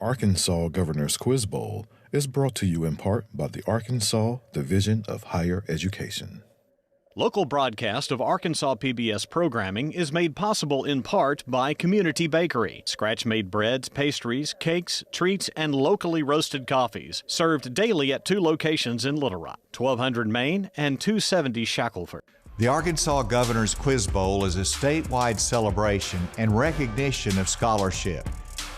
Arkansas Governor's Quiz Bowl is brought to you in part by the Arkansas Division of Higher Education. Local broadcast of Arkansas PBS programming is made possible in part by Community Bakery. Scratch-made breads, pastries, cakes, treats, and locally roasted coffees. Served daily at 2 locations in Little Rock, 1200 Main and 270 Shackelford. The Arkansas Governor's Quiz Bowl is a statewide celebration and recognition of scholarship.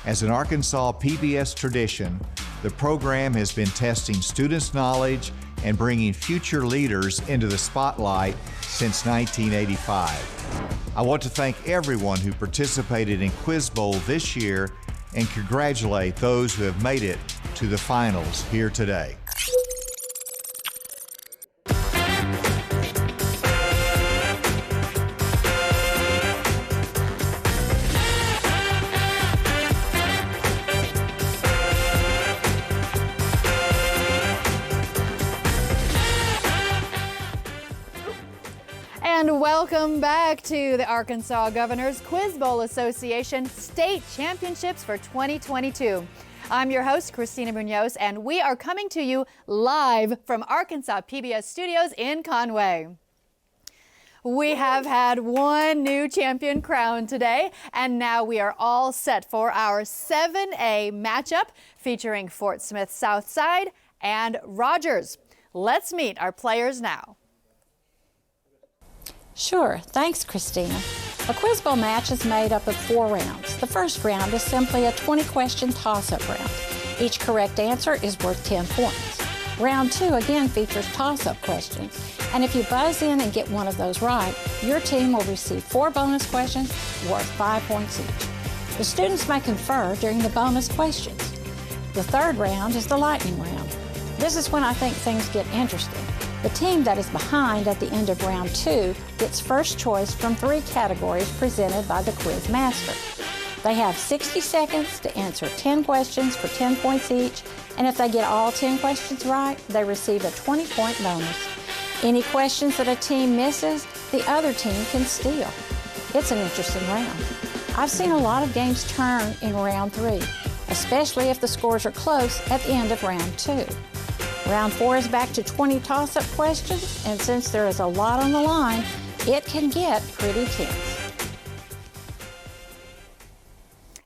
As an Arkansas PBS tradition, the program has been testing students' knowledge and bringing future leaders into the spotlight since 1985. I want to thank everyone who participated in Quiz Bowl this year and congratulate those who have made it to the finals here today. And welcome back to the Arkansas Governor's Quiz Bowl Association State Championships for 2022. I'm your host, Christina Munoz, and we are coming to you live from Arkansas PBS Studios in Conway. We have had one new champion crowned today, and now we are all set for our 7A matchup featuring Fort Smith Southside and Rogers. Let's meet our players now. Sure, thanks Christina. A Quiz Bowl match is made up of 4 rounds. The first round is simply a 20-question toss-up round. Each correct answer is worth 10 points. Round 2 again features toss-up questions, and if you buzz in and get one of those right, your team will receive 4 bonus questions worth 5 points each. The students may confer during the bonus questions. The third round is the lightning round. This is when I think things get interesting. The team that is behind at the end of round 2 gets first choice from 3 categories presented by the quiz master. They have 60 seconds to answer 10 questions for 10 points each, and if they get all 10 questions right, they receive a 20-point bonus. Any questions that a team misses, the other team can steal. It's an interesting round. I've seen a lot of games turn in round 3, especially if the scores are close at the end of round 2. Round 4 is back to 20 toss-up questions, and since there is a lot on the line, it can get pretty tense.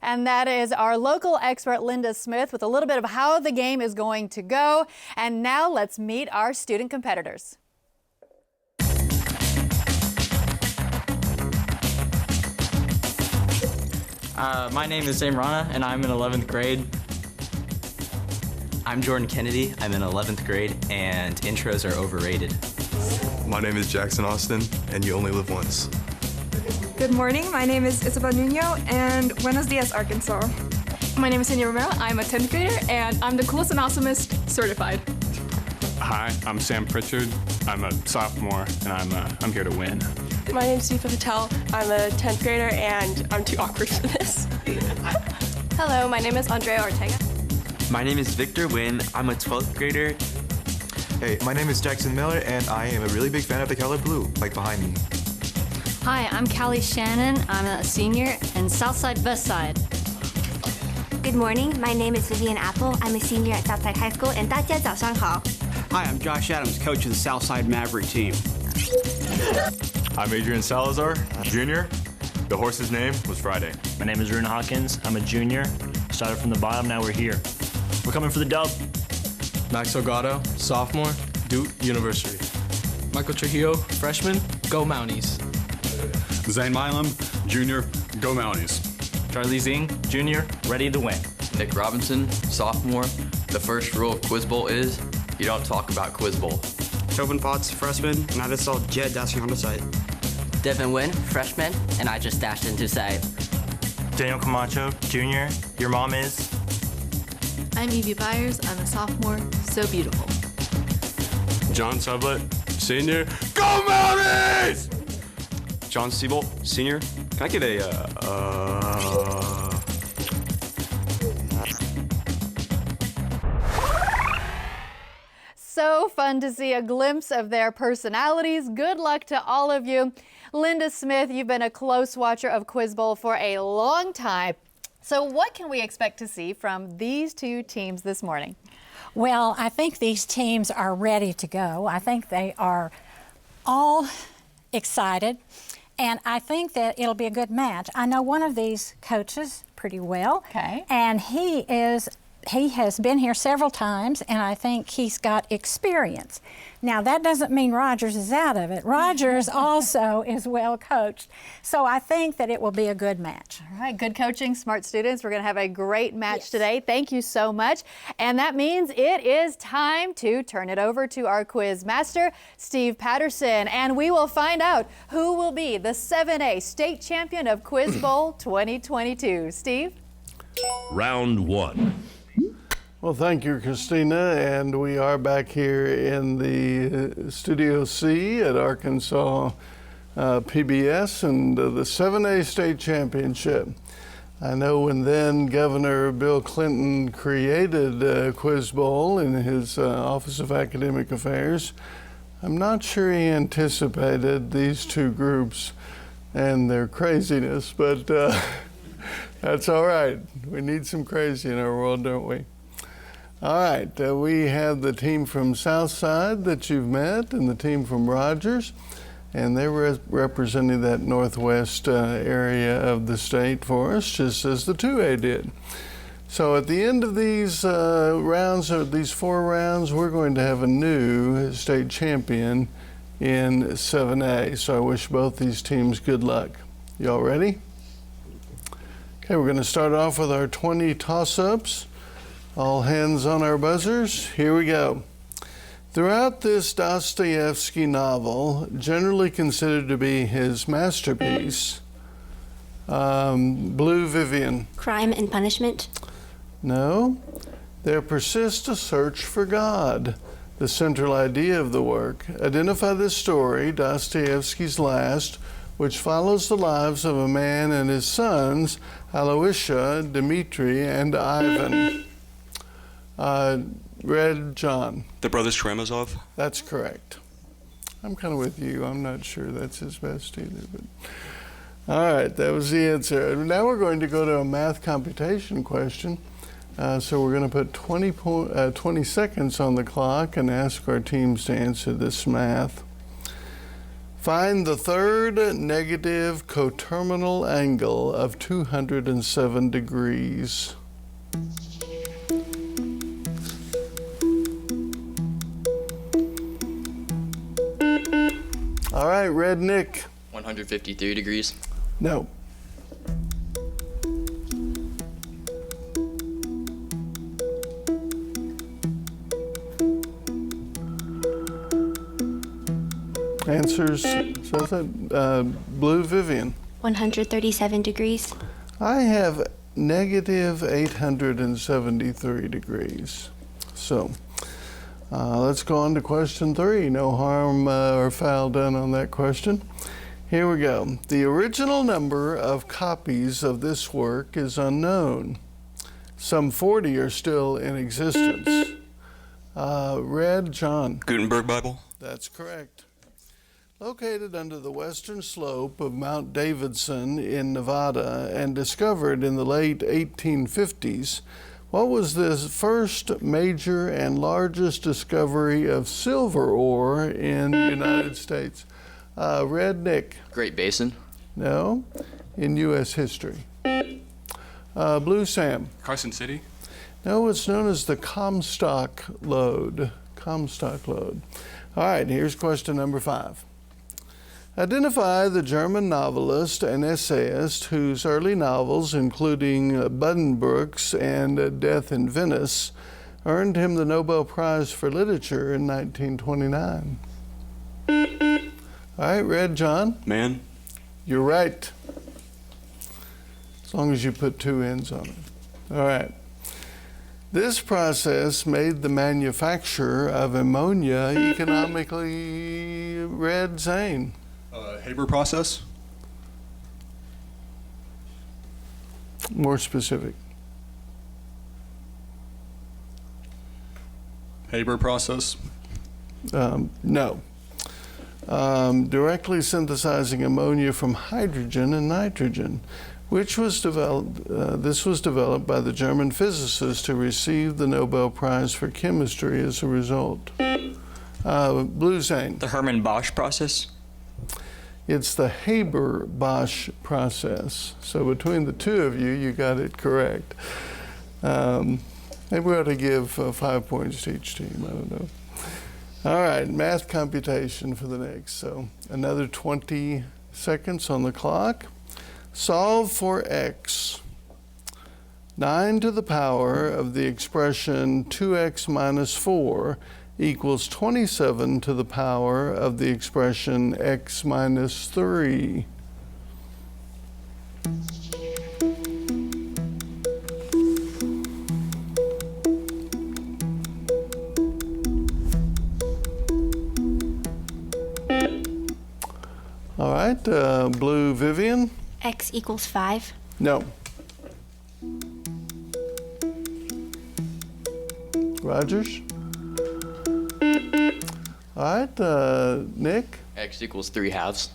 And that is our local expert, Linda Smith, with a little bit of how the game is going to go. And now let's meet our student competitors. My name is Zane Rana, and I'm in 11th grade. I'm Jordan Kennedy. I'm in 11th grade, and intros are overrated. My name is Jackson Austin, and you only live once. Good morning. My name is Isabel Nuno, and Buenos Dias, Arkansas. My name is Sonia Romero. I'm a 10th grader, and I'm the coolest and awesomest certified. Hi, I'm Sam Pritchard. I'm a sophomore, and I'm here to win. My name is Deepa Patel. I'm a 10th grader, and I'm too awkward for this. Hello, my name is Andrea Ortega. My name is Victor Wynn. I'm a 12th grader. Hey, my name is Jackson Miller, and I am a really big fan of the color blue, like behind me. Hi, I'm Callie Shannon. I'm a senior in Southside Westside. Good morning. My name is Vivian Apple. I'm a senior at Southside High School, and 大家早上好. Hi, I'm Josh Adams, coach of the Southside Maverick team. I'm Adrian Salazar, junior. The horse's name was Friday. My name is Rune Hawkins. I'm a junior. Started from the bottom, now we're here. We're coming for the dub. Max Elgato, sophomore, Duke University. Michael Trujillo, freshman, go Mounties. Zane Milam, junior, go Mounties. Charlie Zing, junior, ready to win. Nick Robinson, sophomore. The first rule of Quiz Bowl is you don't talk about Quiz Bowl. Tobin Potts, freshman, and I just saw Jed dashing onto site. Devin Wynn, freshman, and I just dashed into site. Daniel Camacho, junior, your mom is? I'm Evie Byers, I'm a sophomore, so beautiful. John Sublett, senior, go Mounties! John Siebold, senior, can I get So fun to see a glimpse of their personalities. Good luck to all of you. Linda Smith, you've been a close watcher of Quiz Bowl for a long time. So what can we expect to see from these two teams this morning? Well, I think these teams are ready to go. I think they are all excited, and I think that it'll be a good match. I know one of these coaches pretty well, and he has been here several times, and I think he's got experience. Now, that doesn't mean Rogers is out of it. Rogers also is well coached. So I think that it will be a good match. All right, good coaching, smart students. We're going to have a great match today. Thank you so much. And that means it is time to turn it over to our quiz master, Steve Patterson, and we will find out who will be the 7A state champion of Quiz Bowl 2022. Steve? Round 1. Well, thank you, Christina, and we are back here in the Studio C at Arkansas PBS and the 7A State Championship. I know when then Governor Bill Clinton created Quiz Bowl in his Office of Academic Affairs, I'm not sure he anticipated these two groups and their craziness, but that's all right. We need some crazy in our world, don't we? All right, we have the team from Southside that you've met and the team from Rogers, and they're representing that northwest area of the state for us, just as the 2A did. So at the end of these rounds, or these 4 rounds, we're going to have a new state champion in 7A. So I wish both these teams good luck. Y'all ready? Okay, we're going to start off with our 20 toss-ups. All hands on our buzzers. Here we go. Throughout this Dostoevsky novel, generally considered to be his masterpiece, Blue Vivian. Crime and Punishment. No. There persists a search for God, the central idea of the work. Identify this story, Dostoevsky's last, which follows the lives of a man and his sons, Aloysia, Dmitri, and Ivan. Red John. The Brothers Karamazov? That's correct. I'm kind of with you. I'm not sure that's his best either. But all right, that was the answer. Now we're going to go to a math computation question. So we're going to put 20 seconds on the clock and ask our teams to answer this math. Find the third negative coterminal angle of 207 degrees. All right, Red Nick. 153 degrees. No. Answers, so that Blue Vivian. 137 degrees. I have negative 873 degrees. So let's go on to question 3. No harm or foul done on that question. Here we go. The original number of copies of this work is unknown. Some 40 are still in existence. Red John. Gutenberg Bible? That's correct. Located under the western slope of Mount Davidson in Nevada and discovered in the late 1850s, what was the first major and largest discovery of silver ore in the United States? Red Nick. Great Basin? No, in U.S. history. Blue Sam. Carson City? No, it's known as the Comstock Lode. Comstock Lode. All right, here's question number 5. Identify the German novelist and essayist whose early novels, including Buddenbrooks and Death in Venice, earned him the Nobel Prize for Literature in 1929. All right, Red John. Man. You're right. As long as you put 2 ends on it. All right. This process made the manufacture of ammonia economically. Red Zane. Haber process? More specific. Haber process? No. Directly synthesizing ammonia from hydrogen and nitrogen. Which was developed, this was developed by the German physicist who received the Nobel Prize for Chemistry as a result. Blue Zane. The Hermann-Bosch process? It's the Haber-Bosch process. So between the two of you, you got it correct. Maybe we ought to give 5 points to each team, I don't know. All right, math computation for the next. So another 20 seconds on the clock. Solve for x. 9 to the power of the expression 2x minus 4 equals 27 to the power of the expression x minus 3. All right, Blue Vivian. X equals 5. No. Rogers? All right, Nick? X equals 3/2.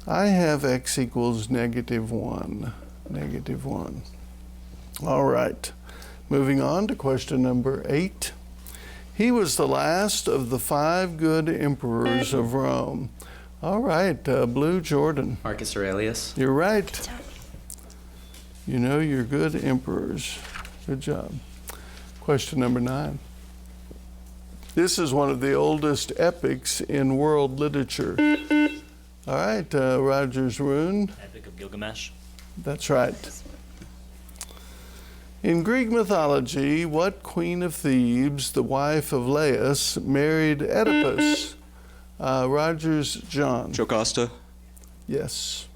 I have x equals -1. -1. All right. Moving on to question number 8. He was the last of the 5 good emperors of Rome. All right, Blue Jordan. Marcus Aurelius. You're right. You know you're good emperors. Good job. Question number 9. This is one of the oldest epics in world literature. All right, Rogers Rune. Epic of Gilgamesh. That's right. In Greek mythology, what queen of Thebes, the wife of Laius, married Oedipus? Rogers John. Jocasta. Yes.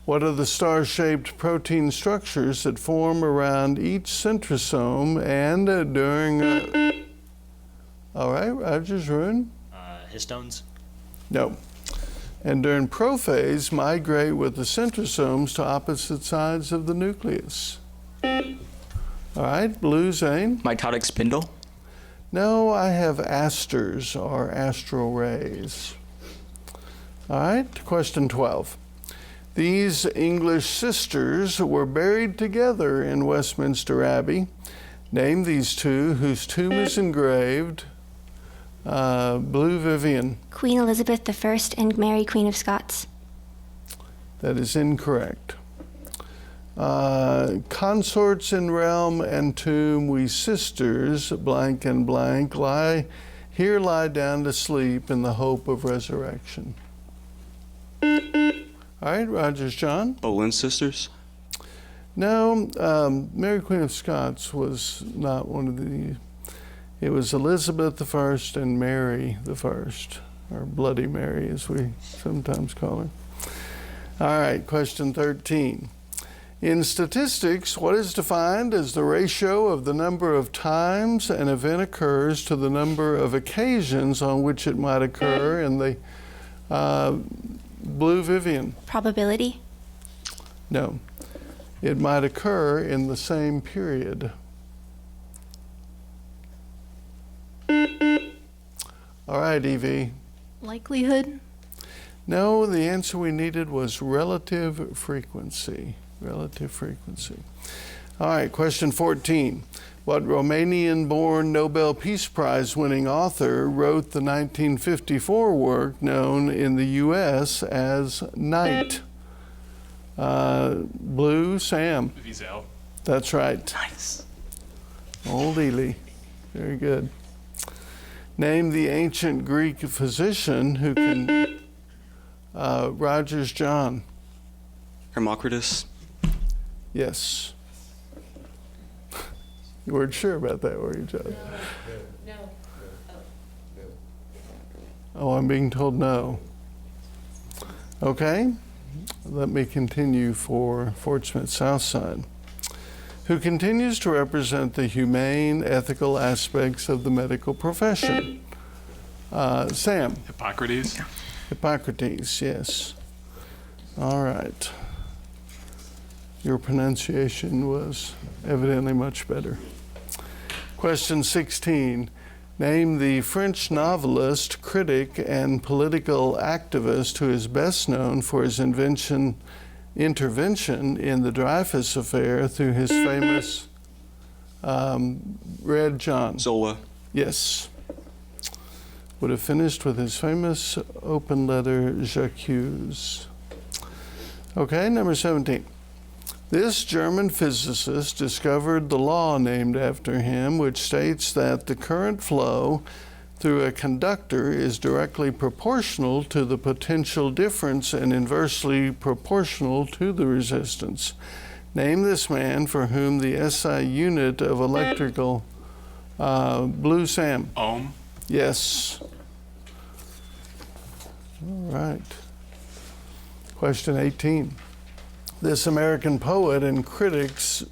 What are the star-shaped protein structures that form around each centrosome and during... all right, Rogers Rune. Histones? No. And during prophase, migrate with the centrosomes to opposite sides of the nucleus. All right, Blue Zane. Mitotic spindle? No, I have asters, or astral rays. All right, question 12. These English sisters were buried together in Westminster Abbey. Name these two whose tomb is engraved. Blue Vivian. Queen Elizabeth I and Mary, Queen of Scots. That is incorrect. Consorts in realm and tomb, we sisters, blank and blank, lie down to sleep in the hope of resurrection. All right, Rogers John. Boleyn sisters. No, Mary Queen of Scots was not one of the... It was Elizabeth I and Mary I, or Bloody Mary as we sometimes call her. All right, question 13. In statistics, what is defined as the ratio of the number of times an event occurs to the number of occasions on which it might occur in the Blue Vivian? Probability? No. It might occur in the same period. All right, Evie. Likelihood? No, the answer we needed was relative frequency. Relative frequency. All right, question 14. What Romanian-born Nobel Peace Prize-winning author wrote the 1954 work known in the U.S. as Night? Blue, Sam. Wiesel. That's right. Nice. Old Ely. Very good. Name the ancient Greek physician who can... Rogers John. Hermocritus. Yes. You weren't sure about that, were you, John? No. Oh, I'm being told no. Okay. Let me continue for Fort Smith Southside, who continues to represent the humane, ethical aspects of the medical profession. Sam. Hippocrates. Hippocrates, yes. All right. Your pronunciation was evidently much better. Question 16. Name the French novelist, critic, and political activist who is best known for his invention intervention in the Dreyfus affair through his famous Red John? Zola. Yes. Would have finished with his famous open letter J'accuse. Okay, number 17. This German physicist discovered the law named after him, which states that the current flow through a conductor is directly proportional to the potential difference and inversely proportional to the resistance. Name this man for whom the SI unit of electrical, Blue Sam. Ohm. Yes. All right. Question 18. This American poet and critic's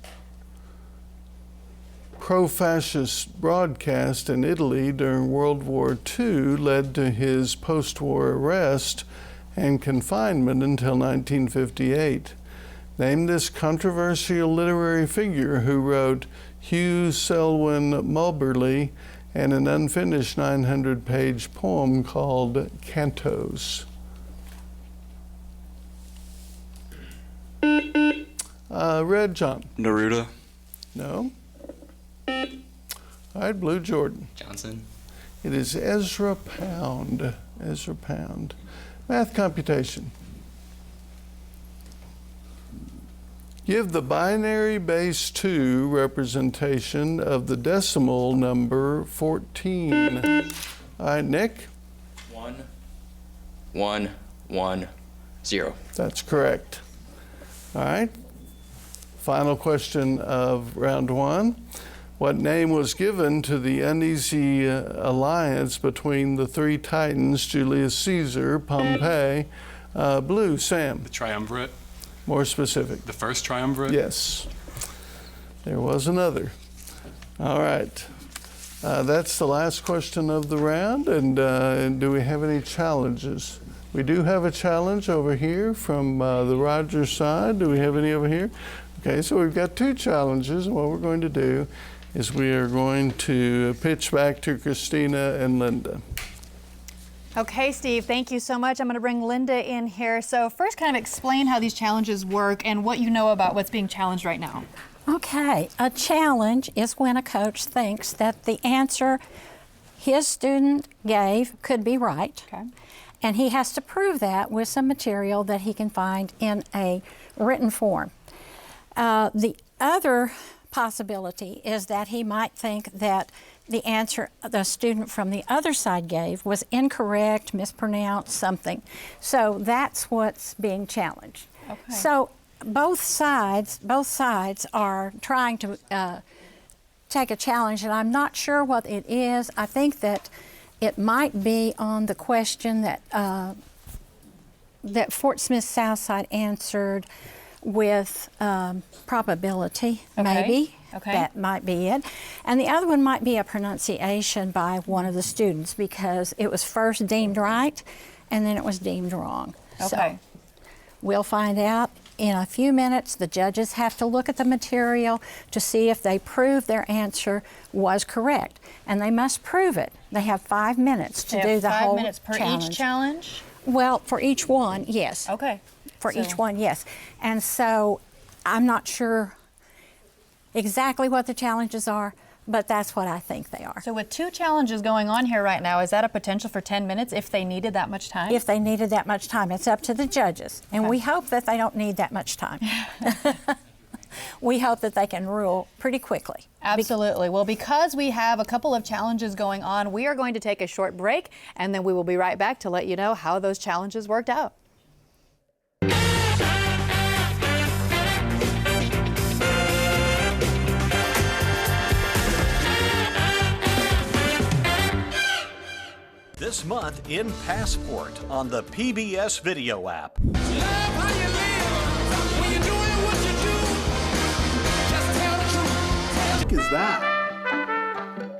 pro-fascist broadcast in Italy during World War II led to his post-war arrest and confinement until 1958. Name this controversial literary figure who wrote Hugh Selwyn Mulberly and an unfinished 900-page poem called Cantos. Red John. Neruda. No. All right, Blue Jordan. Johnson. It is Ezra Pound. Ezra Pound. Math computation. Give the binary base 2 representation of the decimal number 14. All right, Nick? 1, 1, 1, 0. That's correct. All right. Final question of round 1. What name was given to the uneasy alliance between the three titans, Julius Caesar, Pompey, Blue, Sam? The triumvirate. More specific. The first triumvirate? Yes. There was another. All right. That's the last question of the round. And do we have any challenges? We do have a challenge over here from the Rogers side. Do we have any over here? Okay, so we've got 2 challenges. And what we're going to do is we are going to pitch back to Christina and Linda. Okay, Steve, thank you so much. I'm going to bring Linda in here. So first, kind of explain how these challenges work and what you know about what's being challenged right now. Okay, a challenge is when a coach thinks that the answer his student gave could be right. Okay. And he has to prove that with some material that he can find in a written form. The other possibility is that he might think that the answer the student from the other side gave was incorrect, mispronounced, something. So that's what's being challenged. Okay. So both sides are trying to take a challenge, and I'm not sure what it is. I think that it might be on the question that that Fort Smith Southside answered with probability, maybe. Okay. That might be it. And the other one might be a pronunciation by one of the students because it was first deemed right and then it was deemed wrong. Okay. So we'll find out in a few minutes. The judges have to look at the material to see if they prove their answer was correct. And they must prove it. They have 5 minutes to do the whole 5 minutes per each challenge? Well, for each one, yes. Okay. For each one, yes. And so I'm not sure exactly what the challenges are, but that's what I think they are. So with 2 challenges going on here right now, is that a potential for 10 minutes if they needed that much time? If they needed that much time. It's up to the judges. And we hope that they don't need that much time. We hope that they can rule pretty quickly. Absolutely. Well, because we have a couple of challenges going on, we are going to take a short break, and then we will be right back to let you know how those challenges worked out. This month in Passport on the PBS video app. What is that?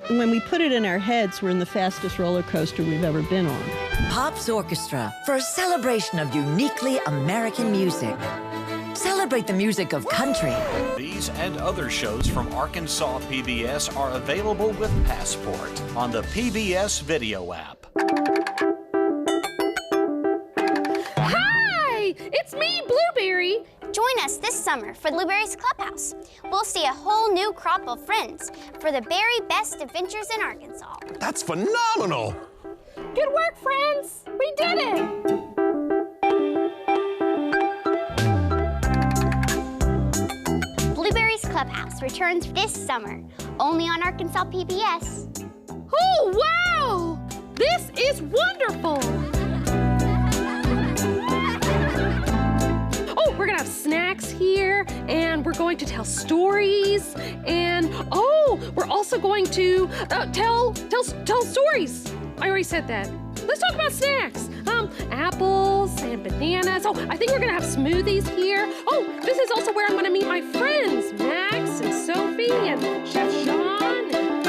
When we put it in our heads, we're in the fastest roller coaster we've ever been on. Pops Orchestra for a celebration of uniquely American music. Celebrate the music of country. These and other shows from Arkansas PBS are available with Passport on the PBS video app. Hi! It's me, Blueberry. summer for Blueberry's Clubhouse. We'll see a whole new crop of friends for the very best adventures in Arkansas. That's phenomenal! Good work, friends! We did it! Blueberry's Clubhouse returns this summer, only on Arkansas PBS. Oh, wow! This is wonderful! Oh, we're gonna have snacks here, and we're going to tell stories, and we're also going to tell stories. I already said that. Let's talk about snacks. Apples and bananas. Oh, I think we're gonna have smoothies here. Oh, this is also where I'm gonna meet my friends, Max and Sophie and Chef Sean and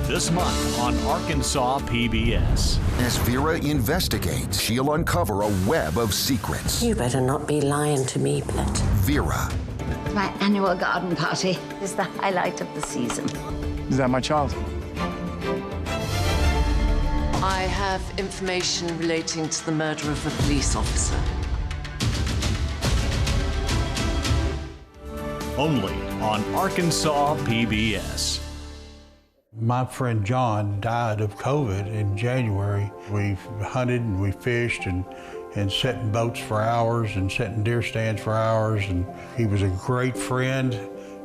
This month on Arkansas PBS. As Vera investigates, she'll uncover a web of secrets. You better not be lying to me, Pet. Vera. My annual garden party is the highlight of the season. Is that my child? I have information relating to the murder of a police officer. Only on Arkansas PBS. My friend John died of COVID in January. We hunted and we fished and sat in boats for hours and sat in deer stands for hours. And he was a great friend.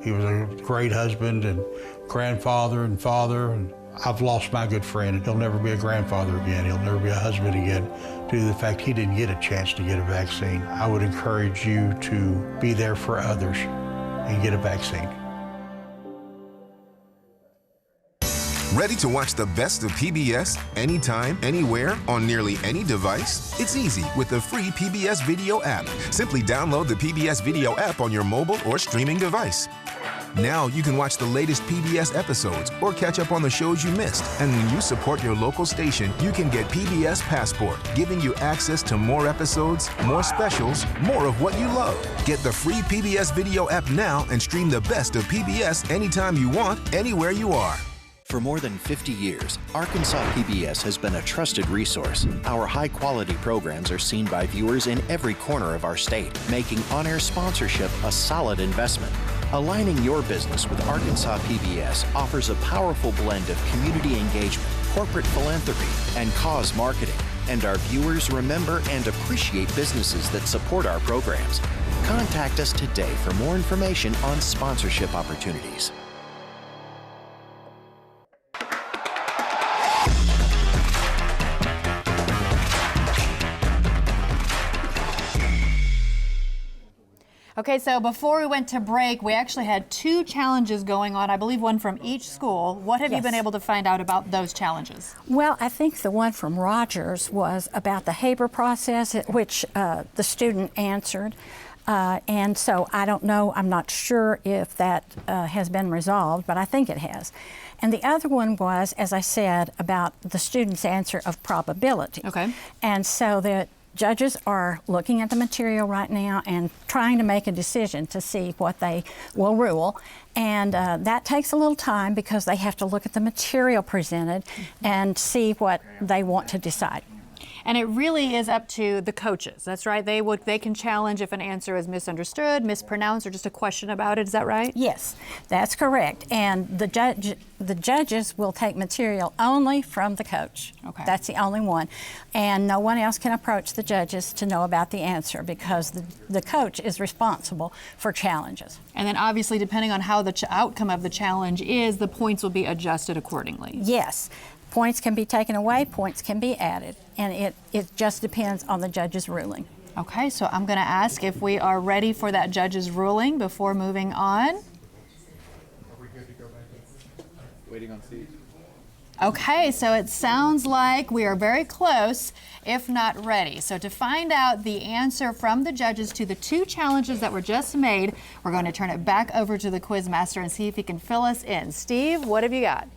He was a great husband and grandfather and father. And I've lost my good friend. He'll never be a grandfather again. He'll never be a husband again due to the fact he didn't get a chance to get a vaccine. I would encourage you to be there for others and get a vaccine. Ready to watch the best of PBS anytime, anywhere, on nearly any device? It's easy with the free PBS Video app. Simply download the PBS Video app on your mobile or streaming device. Now you can watch the latest PBS episodes or catch up on the shows you missed. And when you support your local station, you can get PBS Passport, giving you access to more episodes, more specials, more of what you love. Get the free PBS Video app now and stream the best of PBS anytime you want, anywhere you are. For more than 50 years, Arkansas PBS has been a trusted resource. Our high-quality programs are seen by viewers in every corner of our state, making on-air sponsorship a solid investment. Aligning your business with Arkansas PBS offers a powerful blend of community engagement, corporate philanthropy, and cause marketing. And our viewers remember and appreciate businesses that support our programs. Contact us today for more information on sponsorship opportunities. Okay, so before we went to break, we actually had 2 challenges going on, I believe one from each school. What have you been able to find out about those challenges? Well, I think the one from Rogers was about the Haber process, which the student answered. And so I don't know, I'm not sure if that has been resolved, but I think it has. And the other one was, as I said, about the student's answer of probability. Okay. And so the judges are looking at the material right now and trying to make a decision to see what they will rule. And that takes a little time because they have to look at the material presented and see what they want to decide. And it really is up to the coaches. That's right. They can challenge if an answer is misunderstood, mispronounced, or just a question about it. Is that right? Yes, that's correct. And the judges will take material only from the coach. Okay. That's the only one. And no one else can approach the judges to know about the answer because the coach is responsible for challenges. And then obviously, depending on how the outcome of the challenge is, the points will be adjusted accordingly. Yes. Points can be taken away, points can be added, and it just depends on the judge's ruling. Okay, so I'm going to ask if we are ready for that judge's ruling before moving on. Are we good to go back? Waiting on Steve. Okay, so it sounds like we are very close, if not ready. So to find out the answer from the judges to the 2 challenges that were just made, we're going to turn it back over to the quiz master and see if he can fill us in. Steve, what have you got?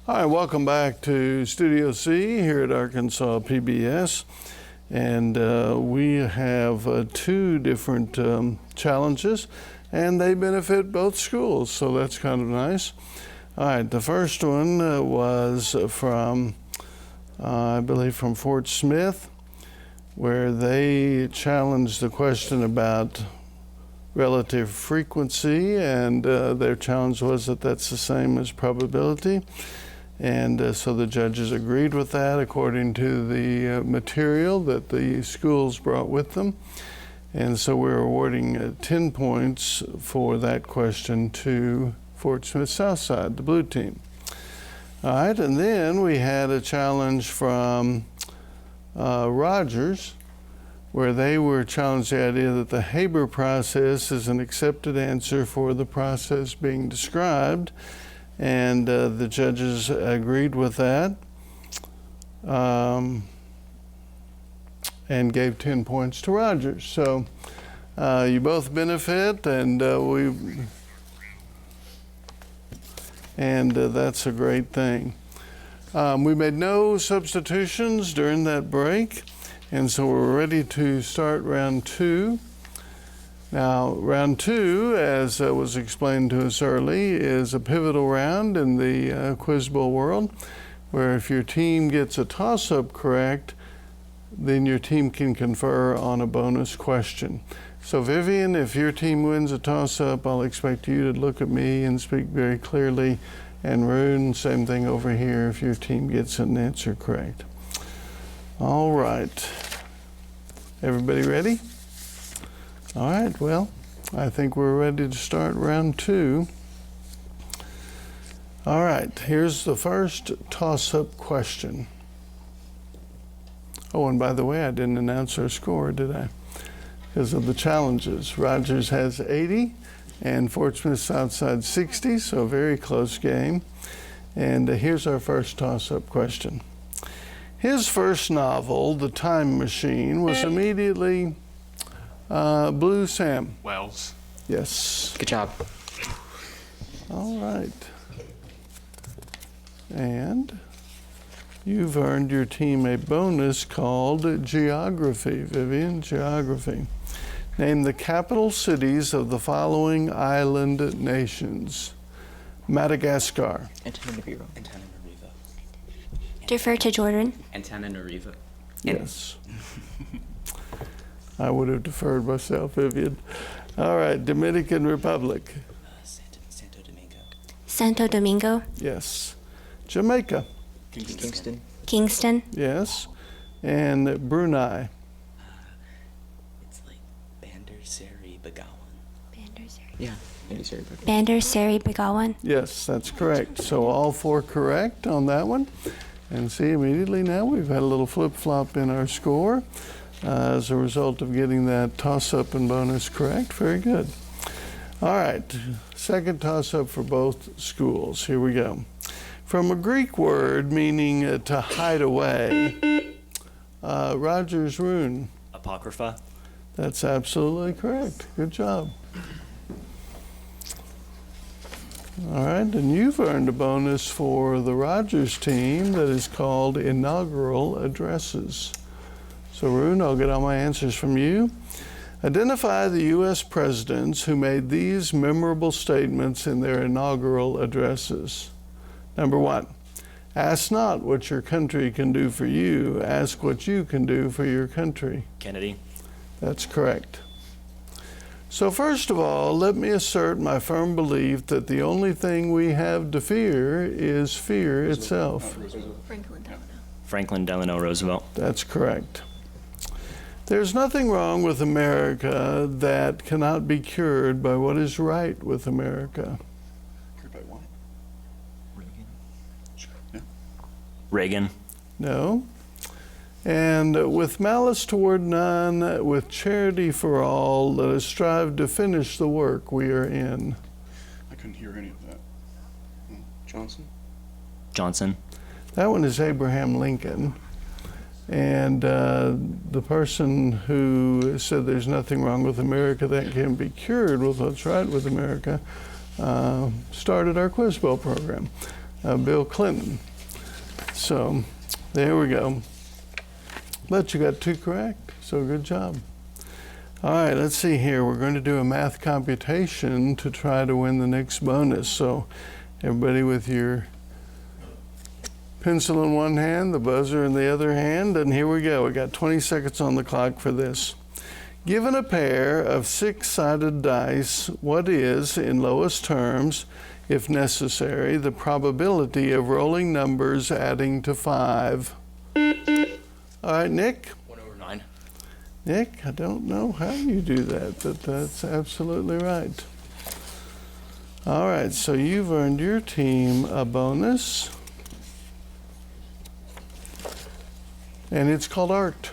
Hi, welcome back to Studio C here at Arkansas PBS. And we have 2 different challenges, and they benefit both schools, so that's kind of nice. All right, the first one was from I believe from Fort Smith, where they challenged the question about relative frequency, and their challenge was that that's the same as probability. And so the judges agreed with that according to the material that the schools brought with them. And so we're awarding 10 points for that question to Fort Smith Southside, the blue team. All right, and then we had a challenge from Rogers, where they were challenged the idea that the Haber process is an accepted answer for the process being described, and the judges agreed with that and gave 10 points to Rogers. So you both benefit, and that's a great thing. We made no substitutions during that break, and so we're ready to start round 2. Now, round 2, as was explained to us early, is a pivotal round in the Quiz Bowl world, where if your team gets a toss-up correct, then your team can confer on a bonus question. So Vivian, if your team wins a toss-up, I'll expect you to look at me and speak very clearly. And Rune, same thing over here if your team gets an answer correct. All right. Everybody ready? All right, well, I think we're ready to start round 2. All right, here's the first toss-up question. Oh, and by the way, I didn't announce our score, did I? Because of the challenges. Rogers has 80 and Fort Smith Southside 60, so a very close game. And here's our first toss-up question. His first novel, The Time Machine, was immediately Blue Sam. Wells. Yes. Good job. All right. And you've earned your team a bonus called Geography. Vivian, Geography. Name the capital cities of the following island nations. Madagascar. Antananarivo. Defer to Jordan. Antananarivo. Yes. I would have deferred myself, Vivian. All right, Dominican Republic. Santo Domingo. Santo Domingo. Yes. Jamaica. Kingston. Kingston. Yes. And Brunei. It's like Bandar Seri Begawan. Bandar Seri. Yeah, Bandar Seri Begawan. Bandar Seri Begawan. Yes, that's correct. So all 4 correct on that one. And see, immediately now we've had a little flip-flop in our score as a result of getting that toss-up and bonus correct. Very good. All right, second toss-up for both schools. Here we go. From a Greek word meaning to hide away, Rogers Rune. Apocrypha. That's absolutely correct. Good job. All right, and you've earned a bonus for the Rogers team that is called Inaugural Addresses. So Rune, I'll get all my answers from you. Identify the U.S. presidents who made these memorable statements in their inaugural addresses. Number 1, ask not what your country can do for you, ask what you can do for your country. Kennedy. That's correct. So first of all, let me assert my firm belief that the only thing we have to fear is fear itself. Franklin Delano Roosevelt. That's correct. There's nothing wrong with America that cannot be cured by what is right with America. Cured by what? Reagan. Sure. Yeah. Reagan. No. And with malice toward none, with charity for all, let us strive to finish the work we are in. I couldn't hear any of that. Johnson? Johnson. That one is Abraham Lincoln. And the person who said there's nothing wrong with America that can be cured with what's right with America started our Quiz Bowl program, Bill Clinton. So there we go. But you got 2 correct, so good job. All right, let's see here. We're going to do a math computation to try to win the next bonus. So everybody with your Pencil in one hand, the buzzer in the other hand, and here we go. We got 20 seconds on the clock for this. Given a pair of 6-sided dice, what is, in lowest terms, if necessary, the probability of rolling numbers adding to 5? All right, Nick? 1/9. Nick, I don't know how you do that, but that's absolutely right. All right, so you've earned your team a bonus. And it's called art.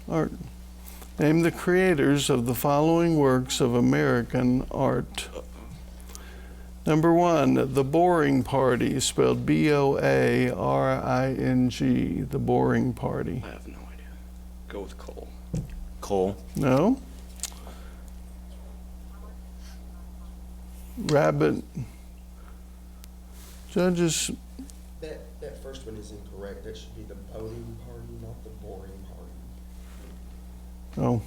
Art. Name the creators of the following works of American art. Number 1, The Boring Party, spelled B-O-A-R-I-N-G, The Boring Party. I have no idea. Go with Cole. Cole. No? Rabbit. Judges. That first one is incorrect. That should be the boating party, not the boring party. Oh,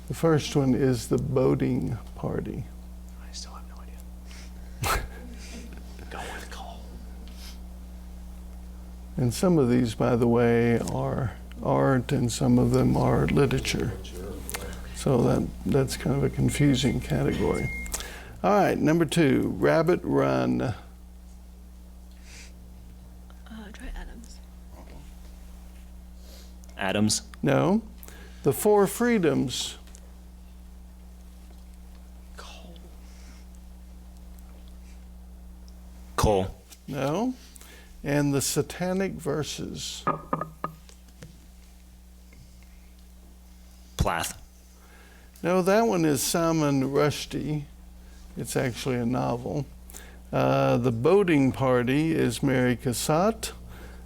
the first one is the boating party. I still have no idea. Go with Cole. And some of these, by the way, are art and some of them are literature. So that's kind of a confusing category. All right, number 2, Rabbit Run. Try Adams. Adams. No. The Four Freedoms. Cole. No. And the Satanic Verses. Plath. No, that one is Salman Rushdie. It's actually a novel. The Boating Party is Mary Cassatt.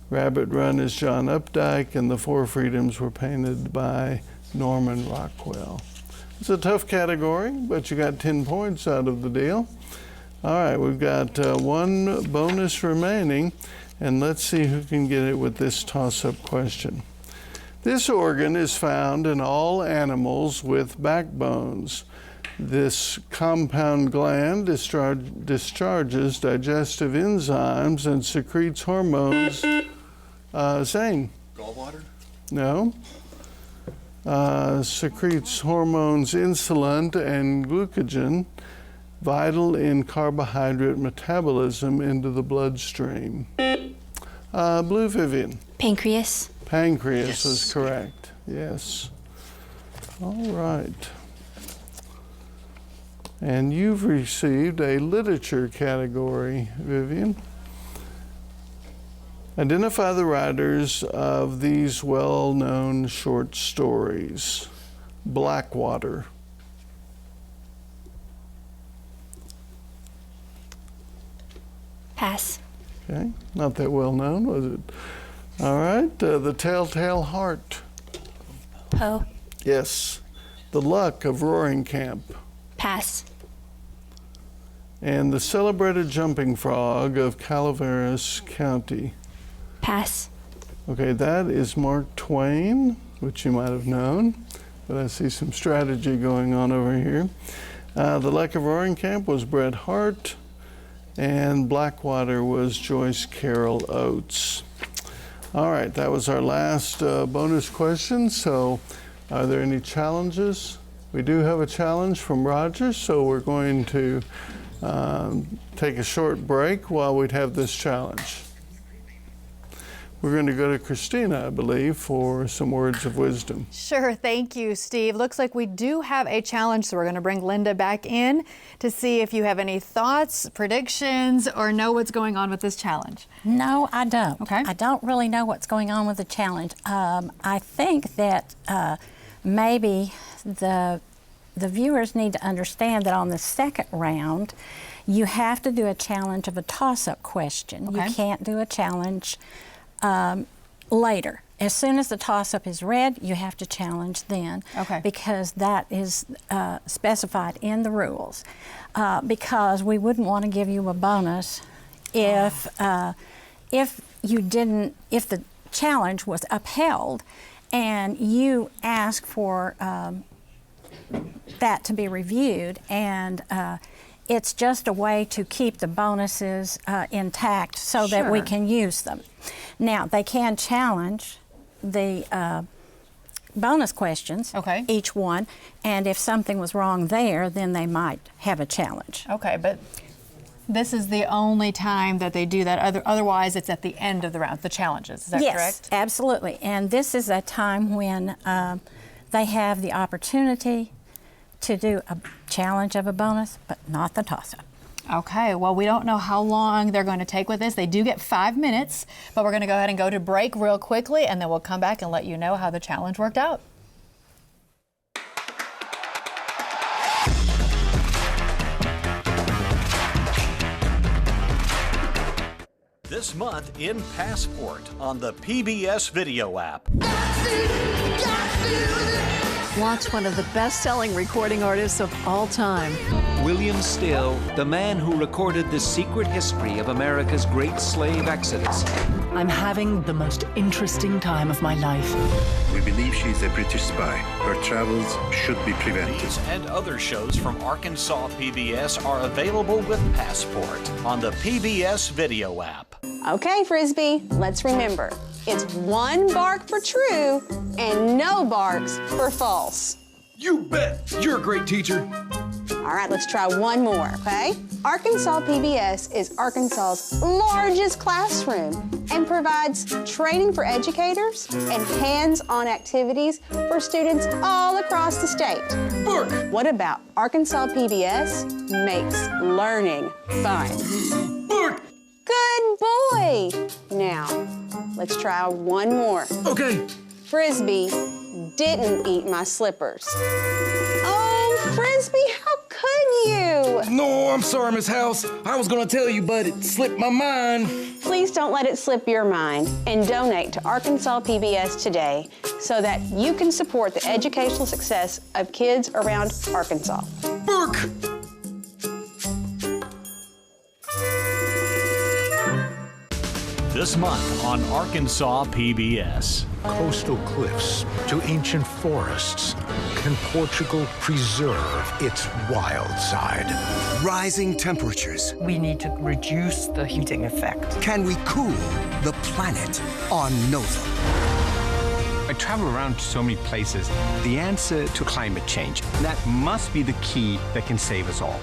Rabbit Run is John Updike, and the Four Freedoms were painted by Norman Rockwell. It's a tough category, but you got 10 points out of the deal. All right, we've got one bonus remaining, and let's see who can get it with this toss-up question. This organ is found in all animals with backbones. This compound gland discharges digestive enzymes and secretes hormones. Zane? Gallbladder? No. Secretes hormones insulin and glucagon, vital in carbohydrate metabolism into the bloodstream. Blue Vivian? Pancreas. Pancreas was correct, yes. All right. And you've received a literature category, Vivian. Identify the writers of these well-known short stories. Blackwater. Pass. Okay, not that well-known, was it? All right, The Telltale Heart. Poe. Yes. The Luck of Roaring Camp. Pass. And The Celebrated Jumping Frog of Calaveras County. Pass. Okay, that is Mark Twain, which you might have known, but I see some strategy going on over here. The Luck of Roaring Camp was Bret Harte, and Blackwater was Joyce Carol Oates. All right, that was our last bonus question. So are there any challenges? We do have a challenge from Roger, so we're going to take a short break while we have this challenge. We're going to go to Christina, I believe, for some words of wisdom. Sure, thank you, Steve. Looks like we do have a challenge, so we're going to bring Linda back in to see if you have any thoughts, predictions, or know what's going on with this challenge. No, I don't. Okay. I don't really know what's going on with the challenge. I think that maybe the viewers need to understand that on the second round, you have to do a challenge of a toss-up question. Okay. You can't do a challenge later. As soon as the toss-up is read, you have to challenge then, because that is specified in the rules. Because we wouldn't want to give you a bonus if you didn't, if the challenge was upheld and you ask for that to be reviewed, and It's just a way to keep the bonuses intact so that we Sure. can use them. Now, they can challenge the bonus questions, each one, and if something was wrong there, then they might have a challenge. Okay, but this is the only time that they do that. Otherwise, it's at the end of the round, the challenges. Is that yes, correct? Absolutely. And this is a time when they have the opportunity to do a challenge of a bonus, but not the toss-up. Okay, well, we don't know how long they're going to take with this. They do get 5 minutes, but we're going to go ahead and go to break real quickly, and then we'll come back and let you know how the challenge worked out. This month in Passport on the PBS video app. Watch one of the best-selling recording artists of all time. William Still, the man who recorded the secret history of America's great slave exodus. I'm having the most interesting time of my life. We believe she's a British spy. Her travels should be prevented. These and other shows from Arkansas PBS are available with Passport on the PBS video app. Okay, Frisbee, let's remember. It's 1 bark for true and no barks for false. You bet! You're a great teacher. All right, let's try one more, okay? Arkansas PBS is Arkansas's largest classroom and provides training for educators and hands-on activities for students all across the state. Bark! What about Arkansas PBS makes learning fun? Bark! Good boy! Now, let's try one more. Okay. Frisbee didn't eat my slippers. Oh, Frisbee, how could you? No, I'm sorry, Miss House. I was gonna tell you, but it slipped my mind. Please don't let it slip your mind and donate to Arkansas PBS today so that you can support the educational success of kids around Arkansas. Bark! This month on Arkansas PBS. Coastal cliffs to ancient forests. Can Portugal preserve its wild side? Rising temperatures. We need to reduce the heating effect. Can we cool the planet on Nova? I travel around to so many places. The answer to climate change, that must be the key that can save us all.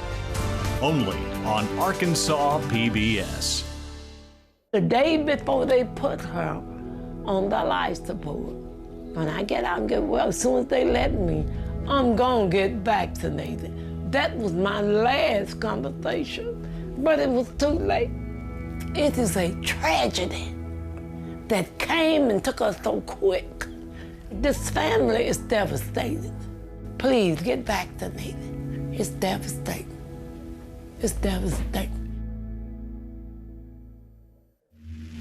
Only on Arkansas PBS. The day before they put her on the life support, when I get out and get well, as soon as they let me, I'm gonna get vaccinated. That was my last conversation, but it was too late. It is a tragedy that came and took us so quick. This family is devastated. Please get vaccinated. It's devastating. It's devastating.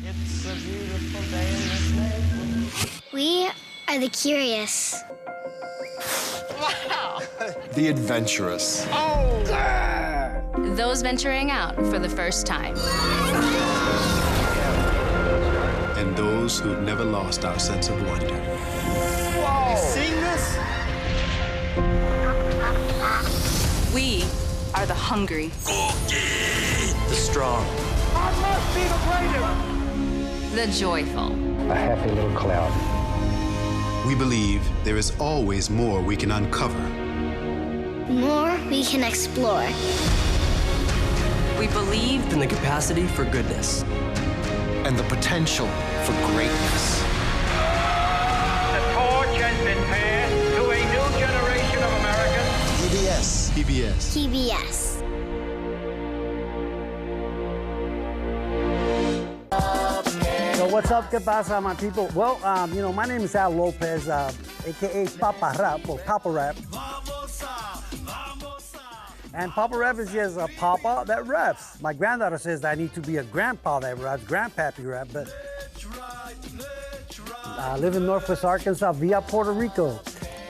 It's a beautiful day in this neighborhood. We are the curious. Wow! The adventurous. Oh, girl! Those venturing out for the first time. And those who've never lost our sense of wonder. Whoa! You sing this? We are the hungry. The strong. I must be the greatest! The joyful. A happy little cloud. We believe there is always more we can uncover. More we can explore. We believe in the capacity for goodness. And the potential for greatness. The torch has been passed to a new generation of Americans. PBS. PBS. PBS. So what's up, que pasa, my people? Well, my name is Al Lopez, a.k.a. Papa Rap, or Papa Rap. And Papa Rap is just a papa that raps. My granddaughter says that I need to be a grandpa that raps, grandpappy rap, but I live in Northwest Arkansas via Puerto Rico.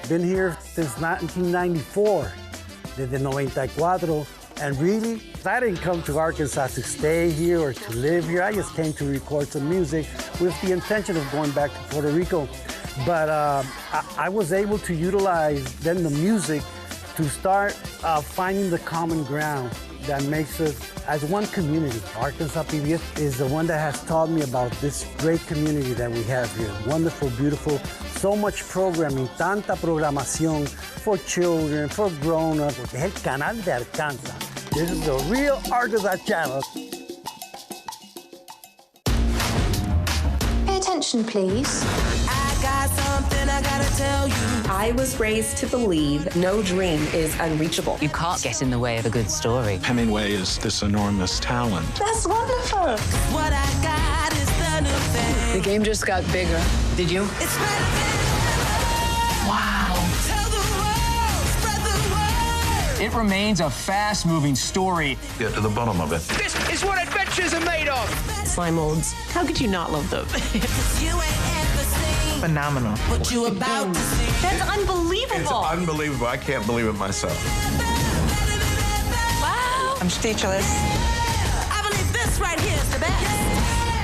Been here since 1994, desde 94. And really, I didn't come to Arkansas to stay here or to live here. I just came to record some music with the intention of going back to Puerto Rico. But I was able to utilize then the music to start finding the common ground that makes us as one community. Arkansas PBS is the one that has taught me about this great community that we have here. Wonderful, beautiful, so much programming, tanta programación for children, for grown-ups. Porque es el canal de Arkansas. This is the real Arkansas channel. Pay attention, please. I got something I gotta tell you. I was raised to believe no dream is unreachable. You can't get in the way of a good story. Hemingway is this enormous talent. That's wonderful. What I got is the new thing. The game just got bigger. Did you? It's wow. Tell the world, spread the word. It remains a fast-moving story. Get to the bottom of it. This is what adventures are made of. Slime molds. How could you not love them? Phenomenal. What you about to see. That's unbelievable. It's unbelievable. I can't believe it myself. Wow. I'm speechless. I believe this right here is the best.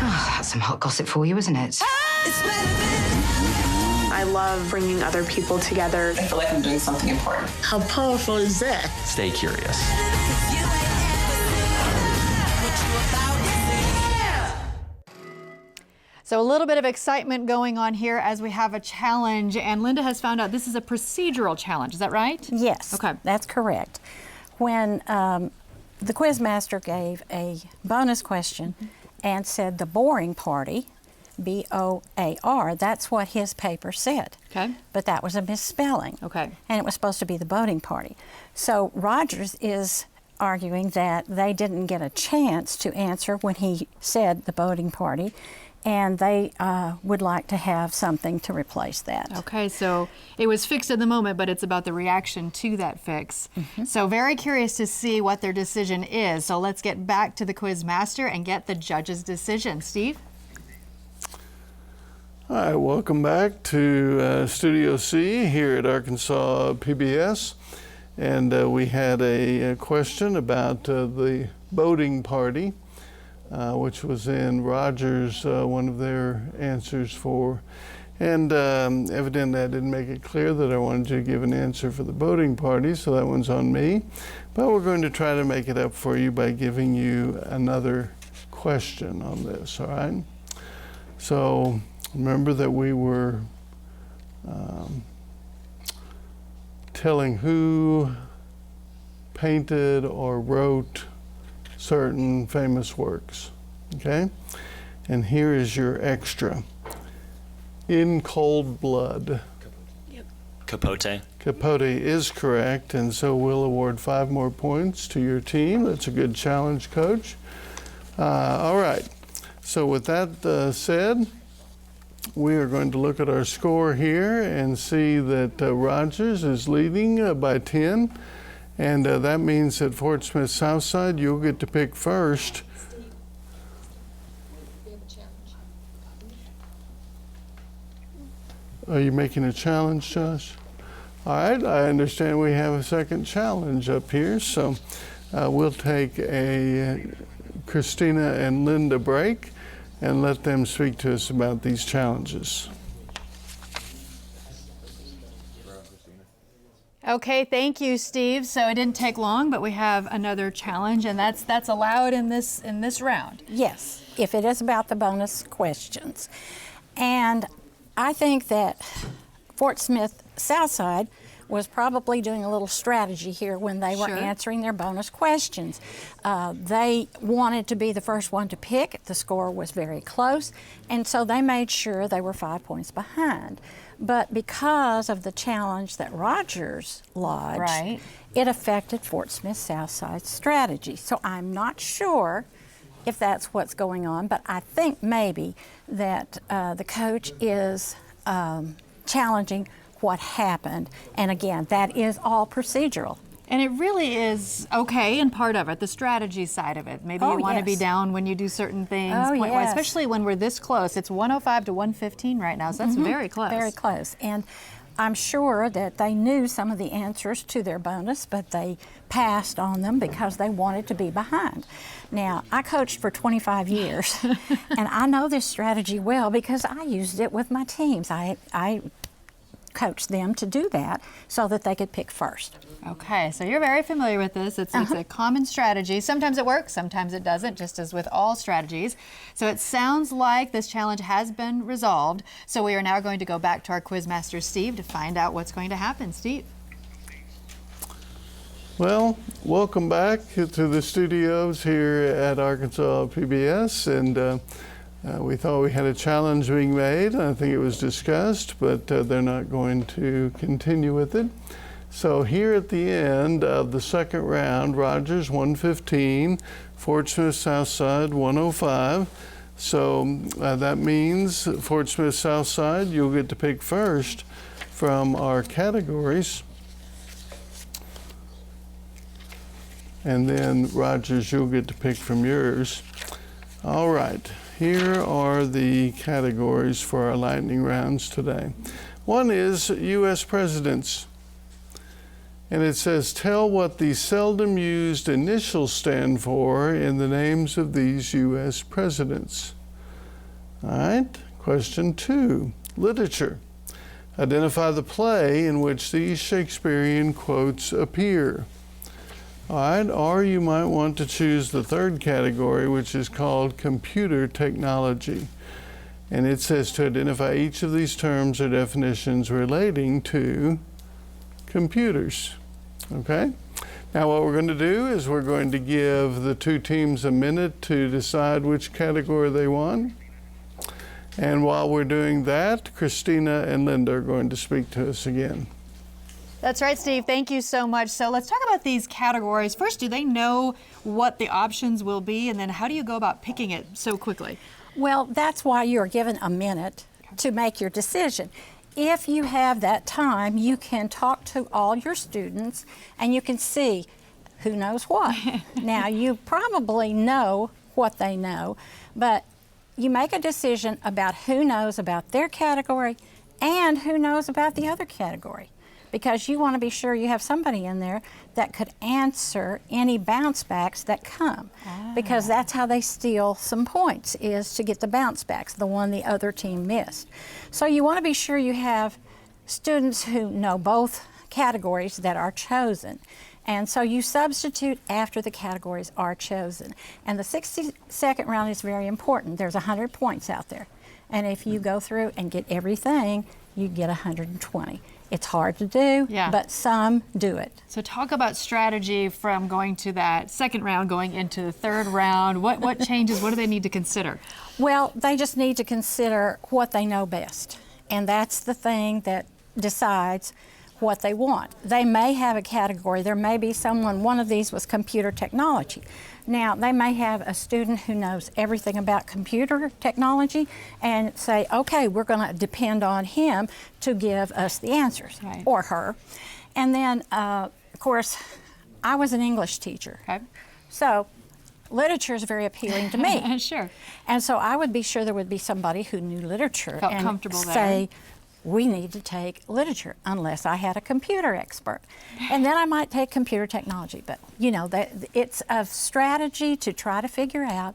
Oh, that's some hot gossip for you, isn't it? I love bringing other people together. I feel like I'm doing something important. How powerful is that? Stay curious. So a little bit of excitement going on here as we have a challenge, and Linda has found out this is a procedural challenge. Is that right? Yes, okay, that's correct. When the quiz master gave a bonus question and said the boring party, B-O-A-R, that's what his paper said. Okay. But that was a misspelling. Okay. And it was supposed to be the boating party. So Rogers is arguing that they didn't get a chance to answer when he said the boating party, and they would like to have something to replace that. Okay, so it was fixed in the moment, but it's about the reaction to that fix. So very curious to see what their decision is. So let's get back to the quiz master and get the judge's decision. Steve? All right, welcome back to Studio C here at Arkansas PBS. And we had a question about the boating party, which was in Rogers, one of their answers for. And evidently I didn't make it clear that I wanted to give an answer for the boating party, so that one's on me. But we're going to try to make it up for you by giving you another question on this, all right? So remember that we were telling who painted or wrote certain famous works, okay? And here is your extra. In cold blood. Capote. Capote is correct, and so we'll award 5 more points to your team. That's a good challenge, Coach. All right, so with that said, we are going to look at our score here and see that Rogers is leading by 10. And that means that Fort Smith Southside, you'll get to pick first. Are you making a challenge, Josh? All right, I understand we have a second challenge up here. So we'll take a Christina and Linda break and let them speak to us about these challenges. Okay, thank you, Steve. So it didn't take long, but we have another challenge, and that's allowed in this round. Yes, if it is about the bonus questions. And I think that Fort Smith Southside was probably doing a little strategy here when they were answering their bonus questions. They wanted to be the first one to pick. The score was very close, and so they made sure they were 5 points behind. But because of the challenge that Rogers lodged, it affected Fort Smith Southside's strategy. So I'm not sure if that's what's going on, but I think maybe that the coach is challenging what happened. And again, that is all procedural. And it really is okay in part of it, the strategy side of it. Maybe you want to be down when you do certain things, point-wise, especially when we're this close. It's 105 to 115 right now, so that's very close. Very close. And I'm sure that they knew some of the answers to their bonus, but they passed on them because they wanted to be behind. Now, I coached for 25 years, and I know this strategy well because I used it with my teams. I coach them to do that so that they could pick first. Okay, so you're very familiar with this. It's a common strategy. Sometimes it works, sometimes it doesn't, just as with all strategies. So it sounds like this challenge has been resolved. So we are now going to go back to our Quizmaster Steve to find out what's going to happen. Steve. Well, welcome back to the studios here at Arkansas PBS, and we thought we had a challenge being made. I think it was discussed, but they're not going to continue with it. So here at the end of the second round, Rogers 115, Fort Smith Southside 105. So that means Fort Smith Southside, you'll get to pick first from our categories. And then Rogers, you'll get to pick from yours. All right, here are the categories for our lightning rounds today. One is U.S. presidents. And it says, tell what the seldom used initials stand for in the names of these U.S. presidents. All right, question 2, literature. Identify the play in which these Shakespearean quotes appear. All right, or you might want to choose the third category, which is called computer technology. And it says to identify each of these terms or definitions relating to computers. Okay? Now what we're going to do is we're going to give the two teams a minute to decide which category they want. And while we're doing that, Christina and Linda are going to speak to us again. That's right, Steve. Thank you so much. So let's talk about these categories. First, do they know what the options will be? And then how do you go about picking it so quickly? Well, that's why you're given a minute to make your decision. If you have that time, you can talk to all your students and you can see who knows what. Now, you probably know what they know, but you make a decision about who knows about their category and who knows about the other category, because you want to be sure you have somebody in there that could answer any bounce backs that come, because that's how they steal some points, is to get the bounce backs, the one the other team missed. So you want to be sure you have students who know both categories that are chosen. And so you substitute after the categories are chosen. And the 60-second round is very important. There's 100 points out there. And if you go through and get everything, you get 120. It's hard to do, but some do it. So talk about strategy from going to that second round, going into the third round. What changes, what do they need to consider? Well, they just need to consider what they know best. And that's the thing that decides what they want. They may have a category. There may be someone, one of these was computer technology. Now, they may have a student who knows everything about computer technology and say, okay, we're going to depend on him to give us the answers, or her. And then, of course, I was an English teacher. So literature is very appealing to me. Sure. And so I would be sure there would be somebody who knew literature Felt and comfortable say, there. We need to take literature, unless I had a computer expert. And then I might take computer technology. But, you know, it's a strategy to try to figure out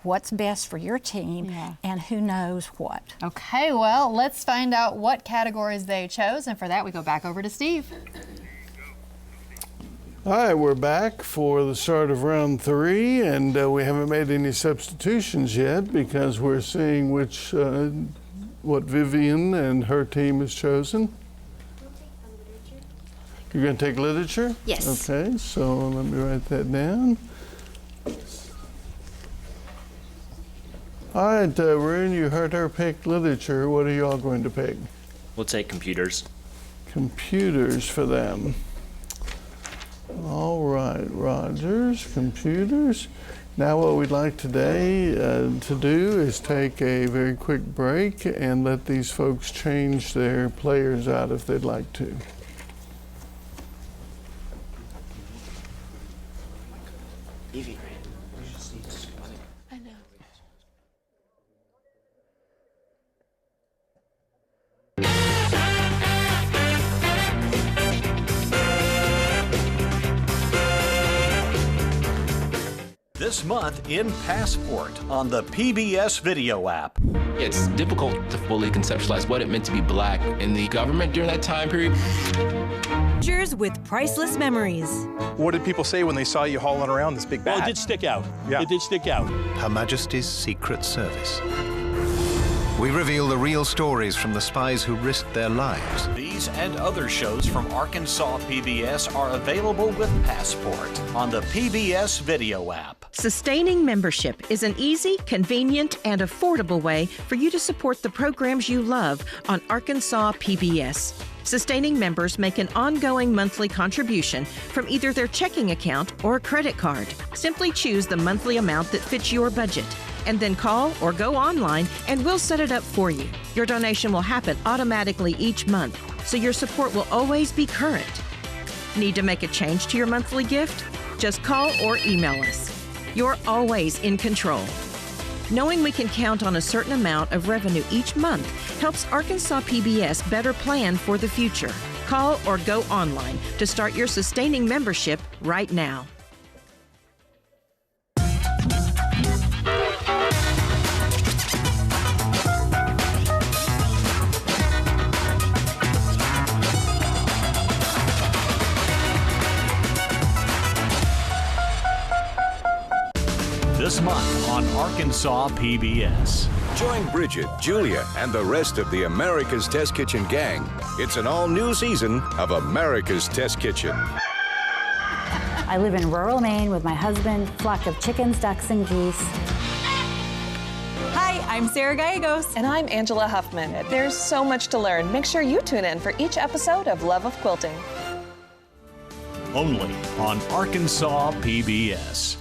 what's best for your team and who knows what. Okay, well, let's find out what categories they chose. And for that, we go back over to Steve. All right, we're back for the start of round 3, and we haven't made any substitutions yet because we're seeing which what Vivian and her team has chosen. You're going to take literature? Yes. Okay, so let me write that down. All right, Rune, you heard her pick literature. What are y'all going to pick? We'll take computers. Computers for them. All right, Rogers, computers. Now what we'd like today to do is take a very quick break and let these folks change their players out if they'd like to. Evie. I know. This This month in Passport on the PBS video app. It's difficult to fully conceptualize what it meant to be black in the government during that time period. Pictures with priceless memories. What did people say when they saw you hauling around this big bag? Well, it did stick out. Yeah. It did stick out. Her Majesty's Secret Service. We reveal the real stories from the spies who risked their lives. These and other shows from Arkansas PBS are available with Passport on the PBS video app. Sustaining membership is an easy, convenient, and affordable way for you to support the programs you love on Arkansas PBS. Sustaining members make an ongoing monthly contribution from either their checking account or credit card. Simply choose the monthly amount that fits your budget, and then call or go online and we'll set it up for you. Your donation will happen automatically each month, so your support will always be current. Need to make a change to your monthly gift? Just call or email us. You're always in control. Knowing we can count on a certain amount of revenue each month helps Arkansas PBS better plan for the future. Call or go online to start your sustaining membership right now. This month on Arkansas PBS. Join Bridget, Julia, and the rest of the America's Test Kitchen gang. It's an all-new season of America's Test Kitchen. I live in rural Maine with my husband, flock of chickens, ducks, and geese. Hi, I'm Sarah Gallegos. And I'm Angela Huffman. There's so much to learn. Make sure you tune in for each episode of Love of Quilting. Only on Arkansas PBS.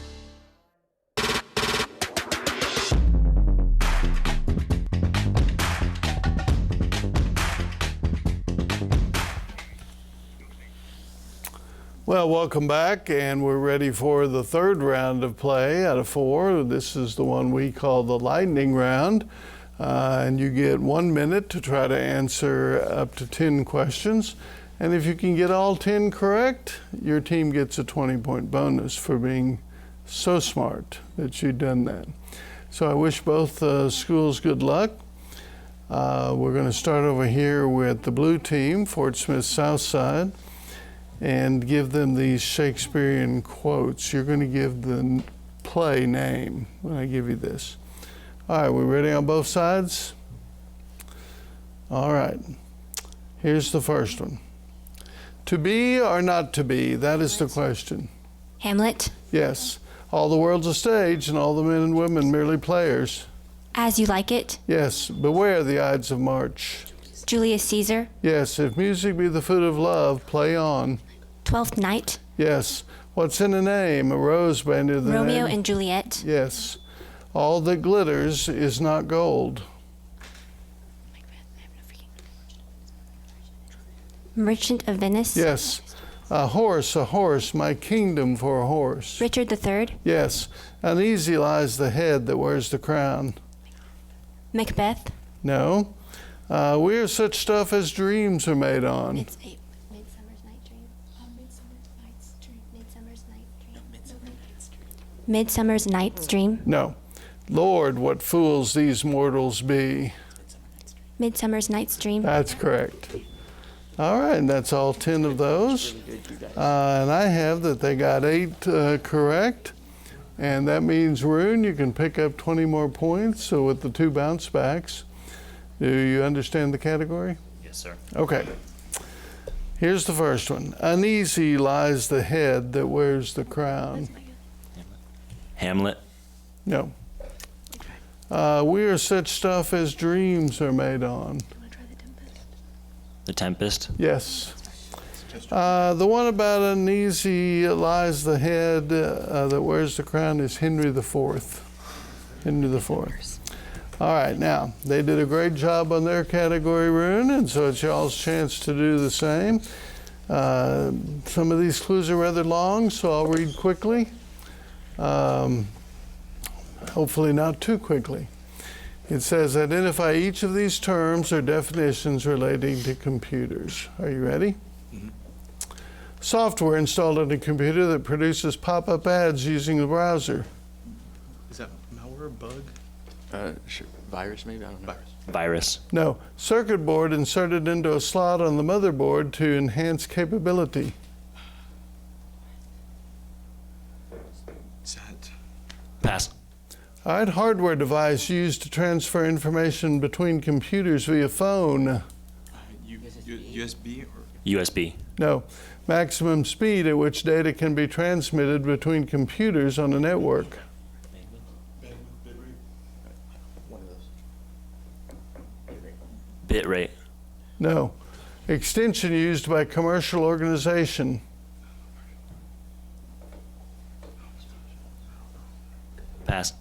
Well, welcome back, and we're ready for the third round of play out of 4. This is the one we call the lightning round, and you get 1 minute to try to answer up to 10 questions. And if you can get all 10 correct, your team gets a 20-point bonus for being so smart that you've done that. So I wish both schools good luck. We're going to start over here with the blue team, Fort Smith Southside, and give them these Shakespearean quotes. You're going to give the play name when I give you this. All right, we ready on both sides? All right, here's the first one. To be or not to be, that is the question. Hamlet. Yes, all the world's a stage and all the men and women merely players. As You Like It. Yes, beware the Ides of March. Julius Caesar. Yes, if music be the food of love, play on. Twelfth Night. Yes. What's in a name? A rose by under the Romeo name? and Juliet. Yes. All that glitters is not gold. Merchant of Venice. Yes. A horse, my kingdom for a horse. Richard III. Yes. Uneasy lies the head that wears the crown. Macbeth. No. We are such stuff as dreams are made on. Midsummer's Night's Dream. No. Lord, what fools these mortals be. Midsummer's Night's Dream. That's correct. All right, and that's all 10 of those. And I have that they got 8 correct. And that means, Rune, you can pick up 20 more points. So with the 2 bounce backs, do you understand the category? Yes, sir. Okay. Here's the first one. Uneasy lies the head that wears the crown. Hamlet. No. We are such stuff as dreams are made on. The Tempest. Yes. The one about uneasy lies the head that wears the crown is Henry IV. Henry IV. All right, now, they did a great job on their category, Rune, and so it's y'all's chance to do the same. Some of these clues are rather long, so I'll read quickly. Hopefully not too quickly. It says, identify each of these terms or definitions relating to computers. Are you ready? Mm-hmm. Software installed on a computer that produces pop-up ads using the browser. server, bug? Virus, maybe? I don't know. Virus. No. Circuit board inserted into a slot on the motherboard to enhance capability. Pass. All right. Hardware device used to transfer information between computers via phone. USB or? USB. No. Maximum speed at which data can be transmitted between computers on a network. Bit rate. No. Extension used by commercial organization. Pass.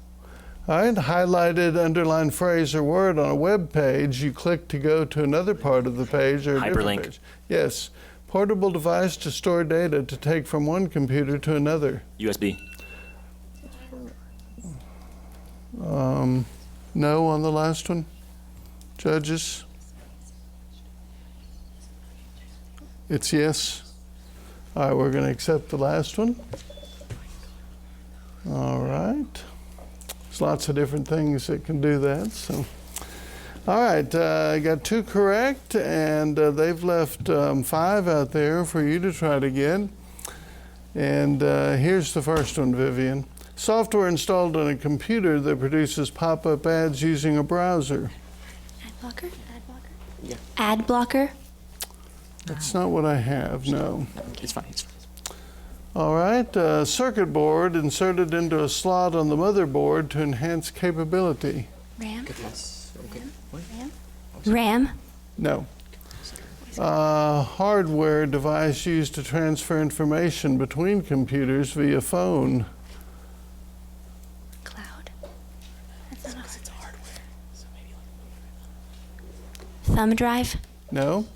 All right. Highlighted, underlined phrase or word on a web page. You click to go to another part of the page or a different Hyperlink. page. Yes. Portable device to store data to take from one computer to another. USB. No on the last one. Judges? It's yes. All right, we're going to accept the last one. All right. There's lots of different things that can do that. So, all right, I got 2 correct, and they've left 5 out there for you to try to get. And here's the first one, Vivian. Software installed on a computer that produces pop-up ads using a browser. Ad blocker? Ad blocker? Yeah. Ad blocker? That's not what I have, no. It's fine. It's fine. All right, circuit board inserted into a slot on the motherboard to enhance capability. RAM? Okay. What? RAM? No. Hardware device used to transfer information between computers via phone. Cloud. That's not it's hardware. So maybe thumb drive? No.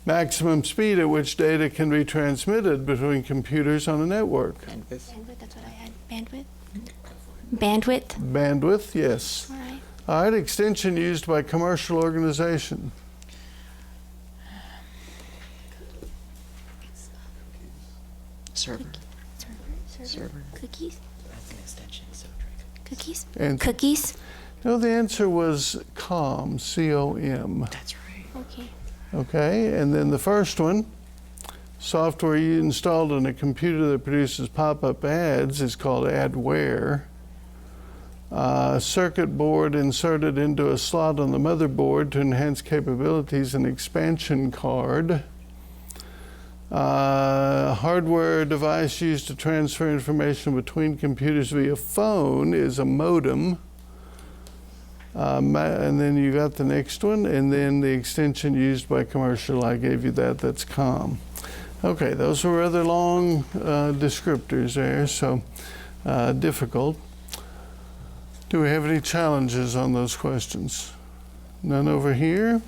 Maximum speed at which data can be transmitted between computers on a network. Bandwidth, that's what I had. Bandwidth? Bandwidth? Bandwidth, yes. All right. All right, extension used by commercial organization. Server. Server. Cookies? That's an extension. So Cookies? And Cookies? no, the answer was COM, C-O-M. That's right. Okay. Okay, and then the first one, software you installed on a computer that produces pop-up ads is called adware. Circuit board inserted into a slot on the motherboard to enhance capabilities, an expansion card. Hardware device used to transfer information between computers via phone is a modem. And then you got the next one, and then the extension used by commercial, I gave you that, that's COM. Okay, those were rather long descriptors there, so difficult. Do we have any challenges on those questions? None over here.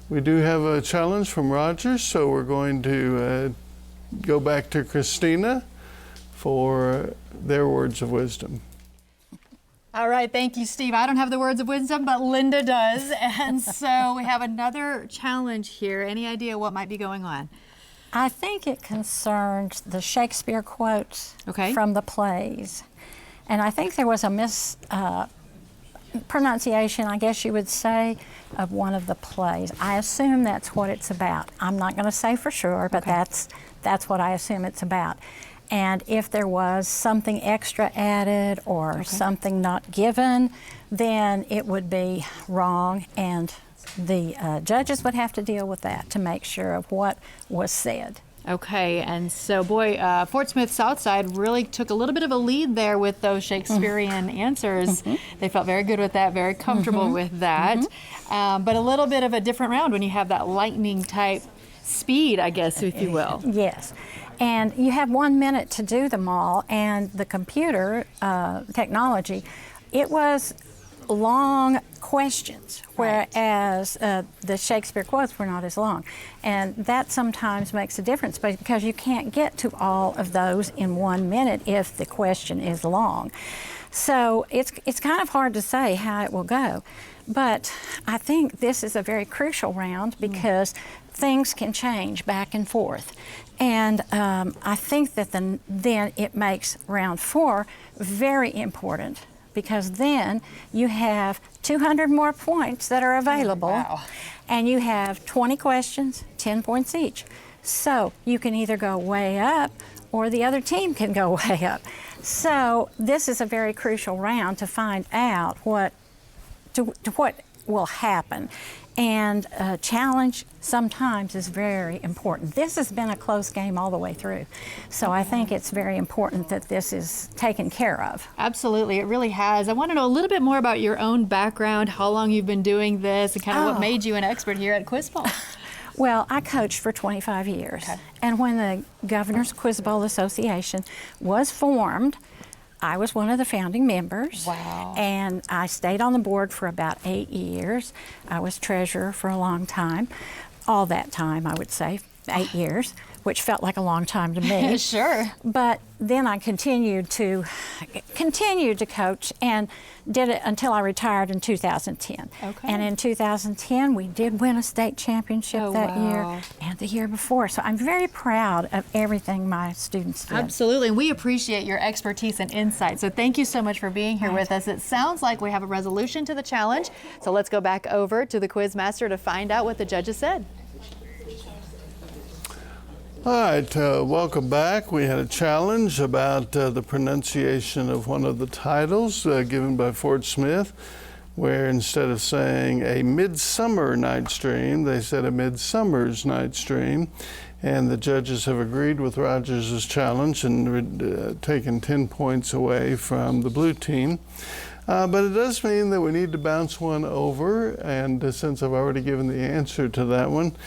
We do have a challenge from Roger, so we're going to go back to Christina for their words of wisdom. All right, thank you, Steve. I don't have the words of wisdom, but Linda does. And so we have another challenge here. Any idea what might be going on? I think it concerns the Shakespeare quotes from the plays. And I think there was a mispronunciation, I guess you would say, of one of the plays. I assume that's what it's about. I'm not going to say for sure, but that's what I assume it's about. And if there was something extra added or something not given, then it would be wrong, and the judges would have to deal with that to make sure of what was said. Okay, and so, boy, Fort Smith Southside really took a little bit of a lead there with those Shakespearean answers. They felt very good with that, very comfortable with that. But a little bit of a different round when you have that lightning type speed, I guess, if you will. Yes. And you have 1 minute to do them all, and the computer technology, it was long questions, whereas the Shakespeare quotes were not as long. And that sometimes makes a difference because you can't get to all of those in 1 minute if the question is long. So it's kind of hard to say how it will go. But I think this is a very crucial round because things can change back and forth. And I think that then it makes round 4 very important because then you have 200 more points that are available. Wow. And you have 20 questions, 10 points each. So you can either go way up or the other team can go way up. So this is a very crucial round to find out what will happen. And a challenge sometimes is very important. This has been a close game all the way through. So I think it's very important that this is taken care of. Absolutely, it really has. I want to know a little bit more about your own background, how long you've been doing this, and kind of what made you an expert here at Quiz Bowl. Well, I coached for 25 years. Okay. And when the Governor's Quiz Bowl Association was formed, I was one of the founding members. Wow. And I stayed on the board for about 8 years. I was treasurer for a long time. All that time, I would say, 8 years, which felt like a long time to me. Sure. But then I continued to coach and did it until I retired in 2010. Okay. And in 2010, we did win a state championship that year and the year before. So I'm very proud of everything my students did. Absolutely. We appreciate your expertise and insight. So thank you so much for being here with us. It sounds like we have a resolution to the challenge. So let's go back over to the quiz master to find out what the judges said. All right, welcome back. We had a challenge about the pronunciation of one of the titles given by Fort Smith, where instead of saying a Midsummer Night's Dream, they said a Midsummer's Night's Dream. And the judges have agreed with Rogers' challenge and taken 10 points away from the blue team. But it does mean that we need to bounce one over, and since I've already given the answer to that one,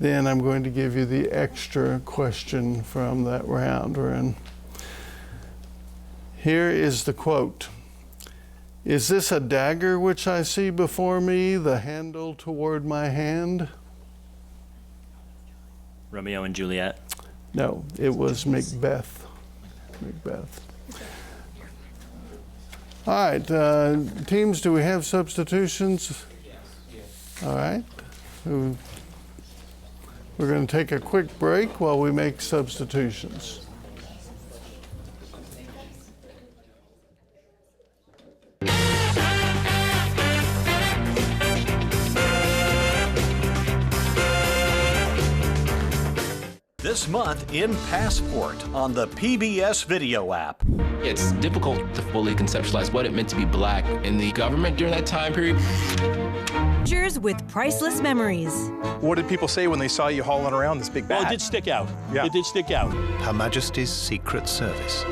then I'm going to give you the extra question from that round we're in. Here is the quote. Is this a dagger which I see before me, the handle toward my hand? Romeo and Juliet? No, it was Macbeth. Macbeth. All right, teams, do we have substitutions? All right. We're going to take a quick break while we make substitutions. This month in Passport on the PBS video app. It's difficult to fully conceptualize what it meant to be black in the government during that time period. With priceless memories. What did people say when they saw you hauling around this big bag? Well, it did stick out. Yeah. It did stick out. Her Majesty's Secret Service.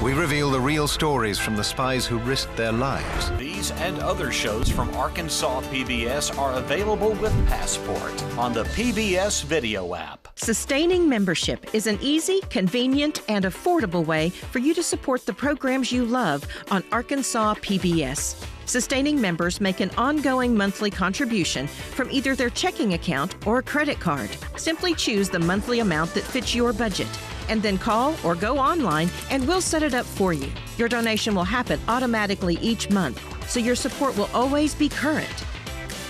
We reveal the real stories from the spies who risked their lives. These and other shows from Arkansas PBS are available with Passport on the PBS video app. Sustaining membership is an easy, convenient, and affordable way for you to support the programs you love on Arkansas PBS. Sustaining members make an ongoing monthly contribution from either their checking account or a credit card. Simply choose the monthly amount that fits your budget, and then call or go online and we'll set it up for you. Your donation will happen automatically each month, so your support will always be current.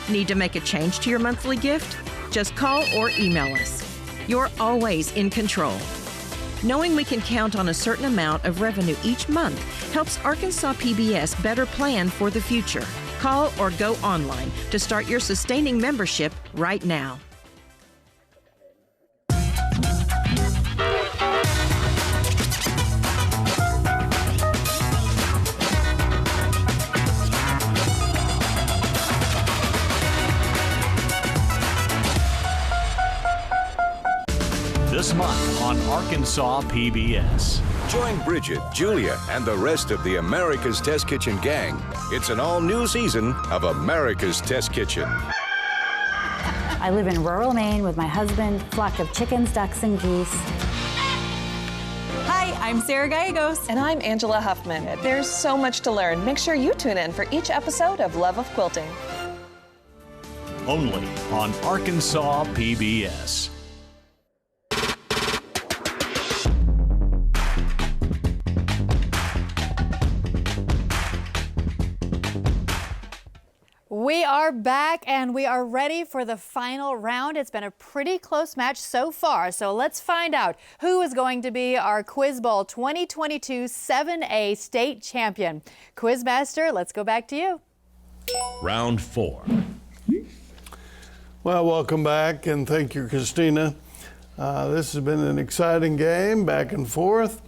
Need to make a change to your monthly gift? Just call or email us. You're always in control. Knowing we can count on a certain amount of revenue each month helps Arkansas PBS better plan for the future. Call or go online to start your sustaining membership right now. This month on Arkansas PBS. Join Bridget, Julia, and the rest of the America's Test Kitchen gang. It's an all-new season of America's Test Kitchen. I live in rural Maine with my husband, flock of chickens, ducks, and geese. Hi, I'm Sarah Gallegos. And I'm Angela Huffman. There's so much to learn. Make sure you tune in for each episode of Love of Quilting. Only on Arkansas PBS. We are back and we are ready for the final round. It's been a pretty close match so far, so let's find out who is going to be our Quiz Bowl 2022 7A state champion. Quizmaster, let's go back to you. Round 4. Well, welcome back, and thank you, Christina. This has been an exciting game, back and forth.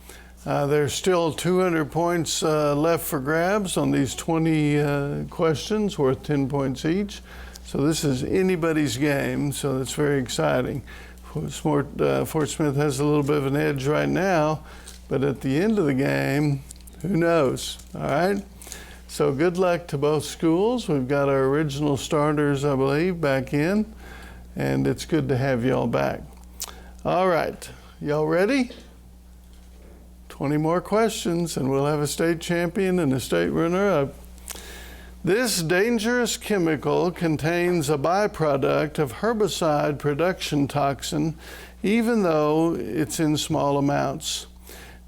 There's still 200 points left for grabs on these 20 questions, worth 10 points each. So this is anybody's game, so that's very exciting. Fort Smith has a little bit of an edge right now, but at the end of the game, who knows, all right? So good luck to both schools. We've got our original starters, I believe, back in, and it's good to have y'all back. All right, y'all ready? 20 more questions and we'll have a state champion and a state runner-up. This dangerous chemical contains a byproduct of herbicide production toxin, even though it's in small amounts.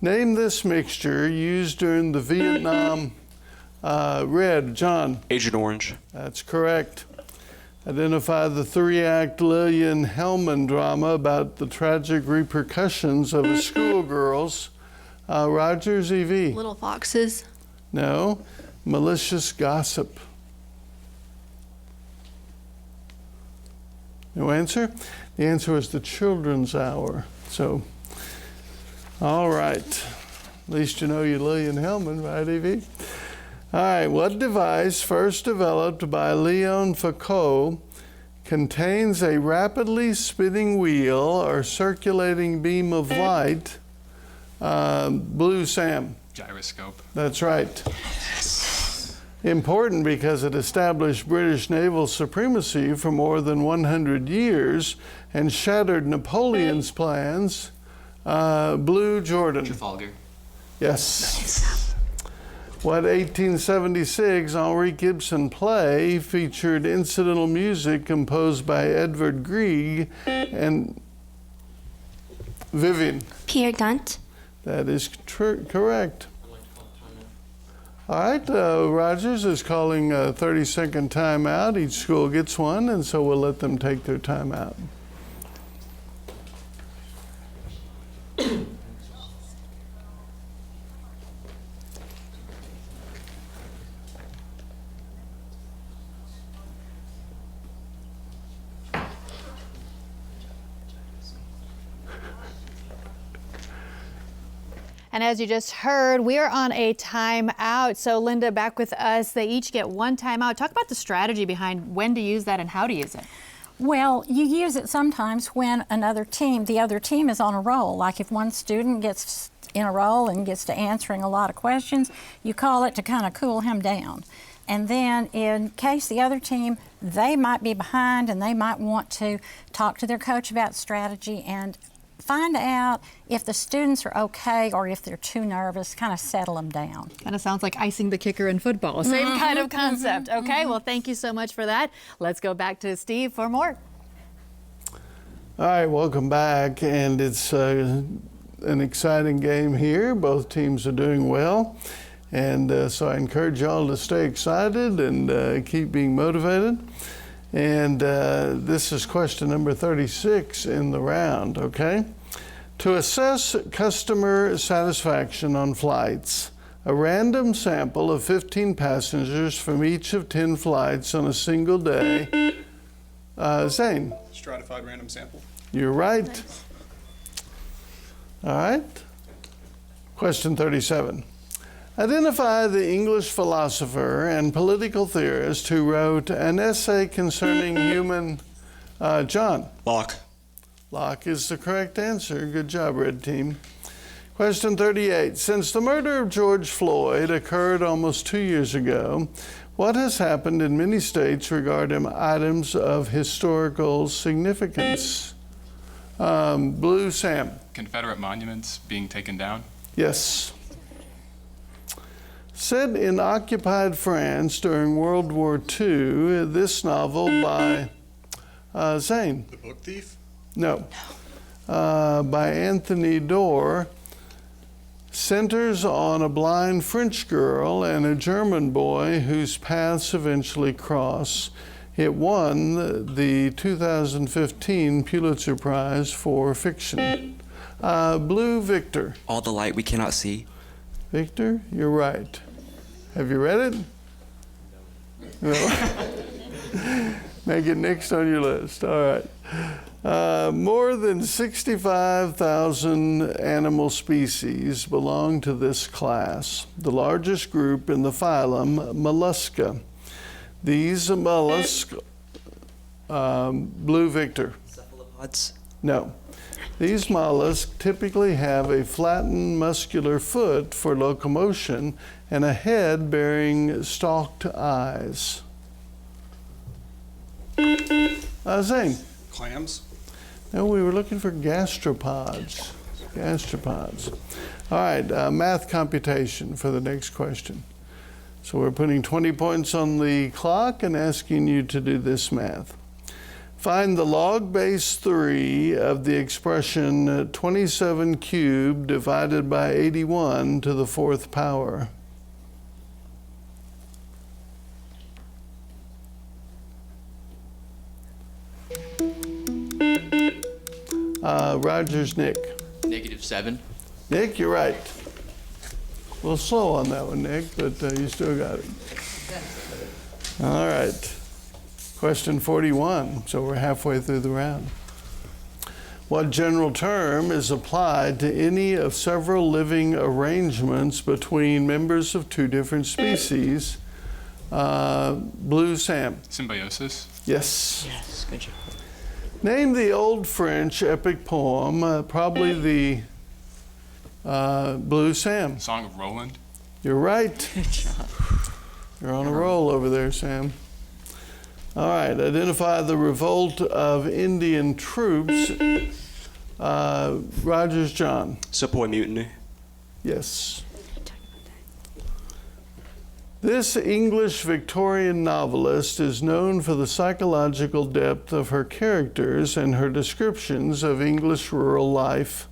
Name this mixture used during the Vietnam Red. John? Agent Orange. That's correct. Identify the 3-act Lillian Hellman drama about the tragic repercussions of a schoolgirl's. Rogers, EV. Little Foxes. No. Malicious Gossip. No answer? The answer was The Children's Hour. So, all right. At least you know you're Lillian Hellman, right, EV? All right. What device, first developed by Leon Foucault, contains a rapidly spinning wheel or circulating beam of light? Blue, Sam. Gyroscope. That's right. Important because it established British naval supremacy for more than 100 years and shattered Napoleon's plans. Blue, Jordan. Trafalgar. Yes. What 1876 Henri Gibson play featured incidental music composed by Edvard Grieg and Vivian? Peer Gynt. That is correct. All right, Rogers is calling a 30-second timeout. Each school gets one, and so we'll let them take their timeout. And as you just heard, we are on a timeout. So Linda, back with us. They each get one timeout. Talk about the strategy behind when to use that and how to use it. Well, you use it sometimes when the other team is on a roll. Like if one student gets in a roll and gets to answering a lot of questions, you call it to kind of cool him down. And then in case the other team, they might be behind and they might want to talk to their coach about strategy and find out if the students are okay or if they're too nervous, kind of settle them down. Kind of sounds like icing the kicker in football. Same kind of concept. Okay, well, thank you so much for that. Let's go back to Steve for more. All right, welcome back. And it's an exciting game here. Both teams are doing well. And so I encourage y'all to stay excited and keep being motivated. And this is question number 36 in the round, okay? To assess customer satisfaction on flights, a random sample of 15 passengers from each of 10 flights on a single day. Zane? Stratified random sample. You're right. Nice. All right. Question 37. Identify the English philosopher and political theorist who wrote an essay concerning human... John? Locke. Locke is the correct answer. Good job, Red Team. Question 38. Since the murder of George Floyd occurred almost 2 years ago, what has happened in many states regarding items of historical significance? Blue, Sam. Confederate monuments being taken down? Yes. Set in occupied France during World War II, this novel by Zane. The Book Thief? No. By Anthony Doerr centers on a blind French girl and a German boy whose paths eventually cross. It won the 2015 Pulitzer Prize for fiction. Blue Victor. All the light we cannot see. Victor, you're right. Have you read it? No. Make it next on your list. All right. More than 65,000 animal species belong to this class, the largest group in the phylum Mollusca. These mollusks, Blue Victor. Cephalopods? No. These mollusks typically have a flattened muscular foot for locomotion and a head bearing stalked eyes. Zane. Clams? No, we were looking for gastropods. Gastropods. All right, math computation for the next question. So we're putting 20 points on the clock and asking you to do this math. Find the log base 3 of the expression 27 cubed divided by 81 to the 4th power. Rogers, Nick. -7. Nick, you're right. A little slow on that one, Nick, but you still got it. All right. Question 41, so we're halfway through the round. What general term is applied to any of several living arrangements between members of two different species? Blue Sam. Symbiosis? Yes. Yes, good job. Name the Old French epic poem, probably the Blue Sam. Song of Roland? You're right. Good job. You're on a roll over there, Sam. All right, identify the revolt of Indian troops. Rogers, John. Sepoy Mutiny? Yes. This English Victorian novelist is known for the psychological depth of her characters and her descriptions of English rural life.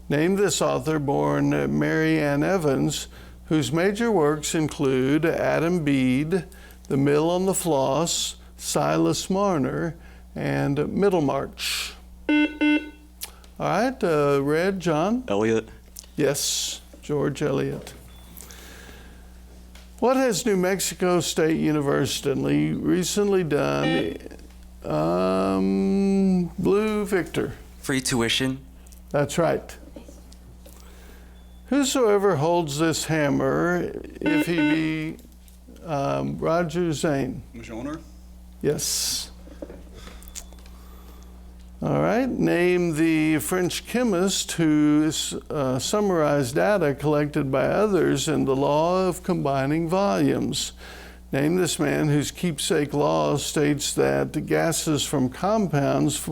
Name this author, born Mary Ann Evans, whose major works include Adam Bede, The Mill on the Floss, Silas Marner, and Middlemarch. All right, Red, John? Eliot? Yes, George Eliot. What has New Mexico State University recently done? Blue Victor. Free tuition? That's right. Whosoever holds this hammer, if he be Roger Zane. Mjolnir? Yes. All right. Name the French chemist who summarized data collected by others in the law of combining volumes. Name this man whose keepsake law states that gases form compounds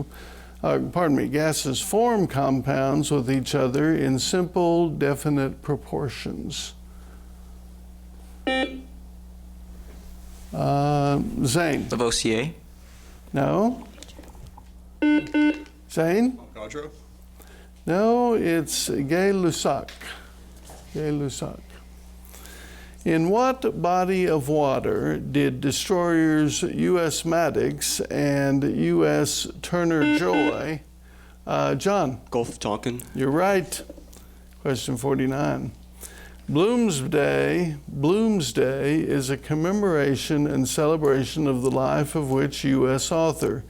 with each other in simple, definite proportions. Zane. Lavoisier? No. Zane? Avogadro? No, it's Gay-Lussac. Gay-Lussac. In what body of water did destroyers U.S. Maddox and U.S. Turner Joy, John? Gulf of Tonkin? You're right. Question 49. Bloomsday is a commemoration and celebration of the life of which U.S. author?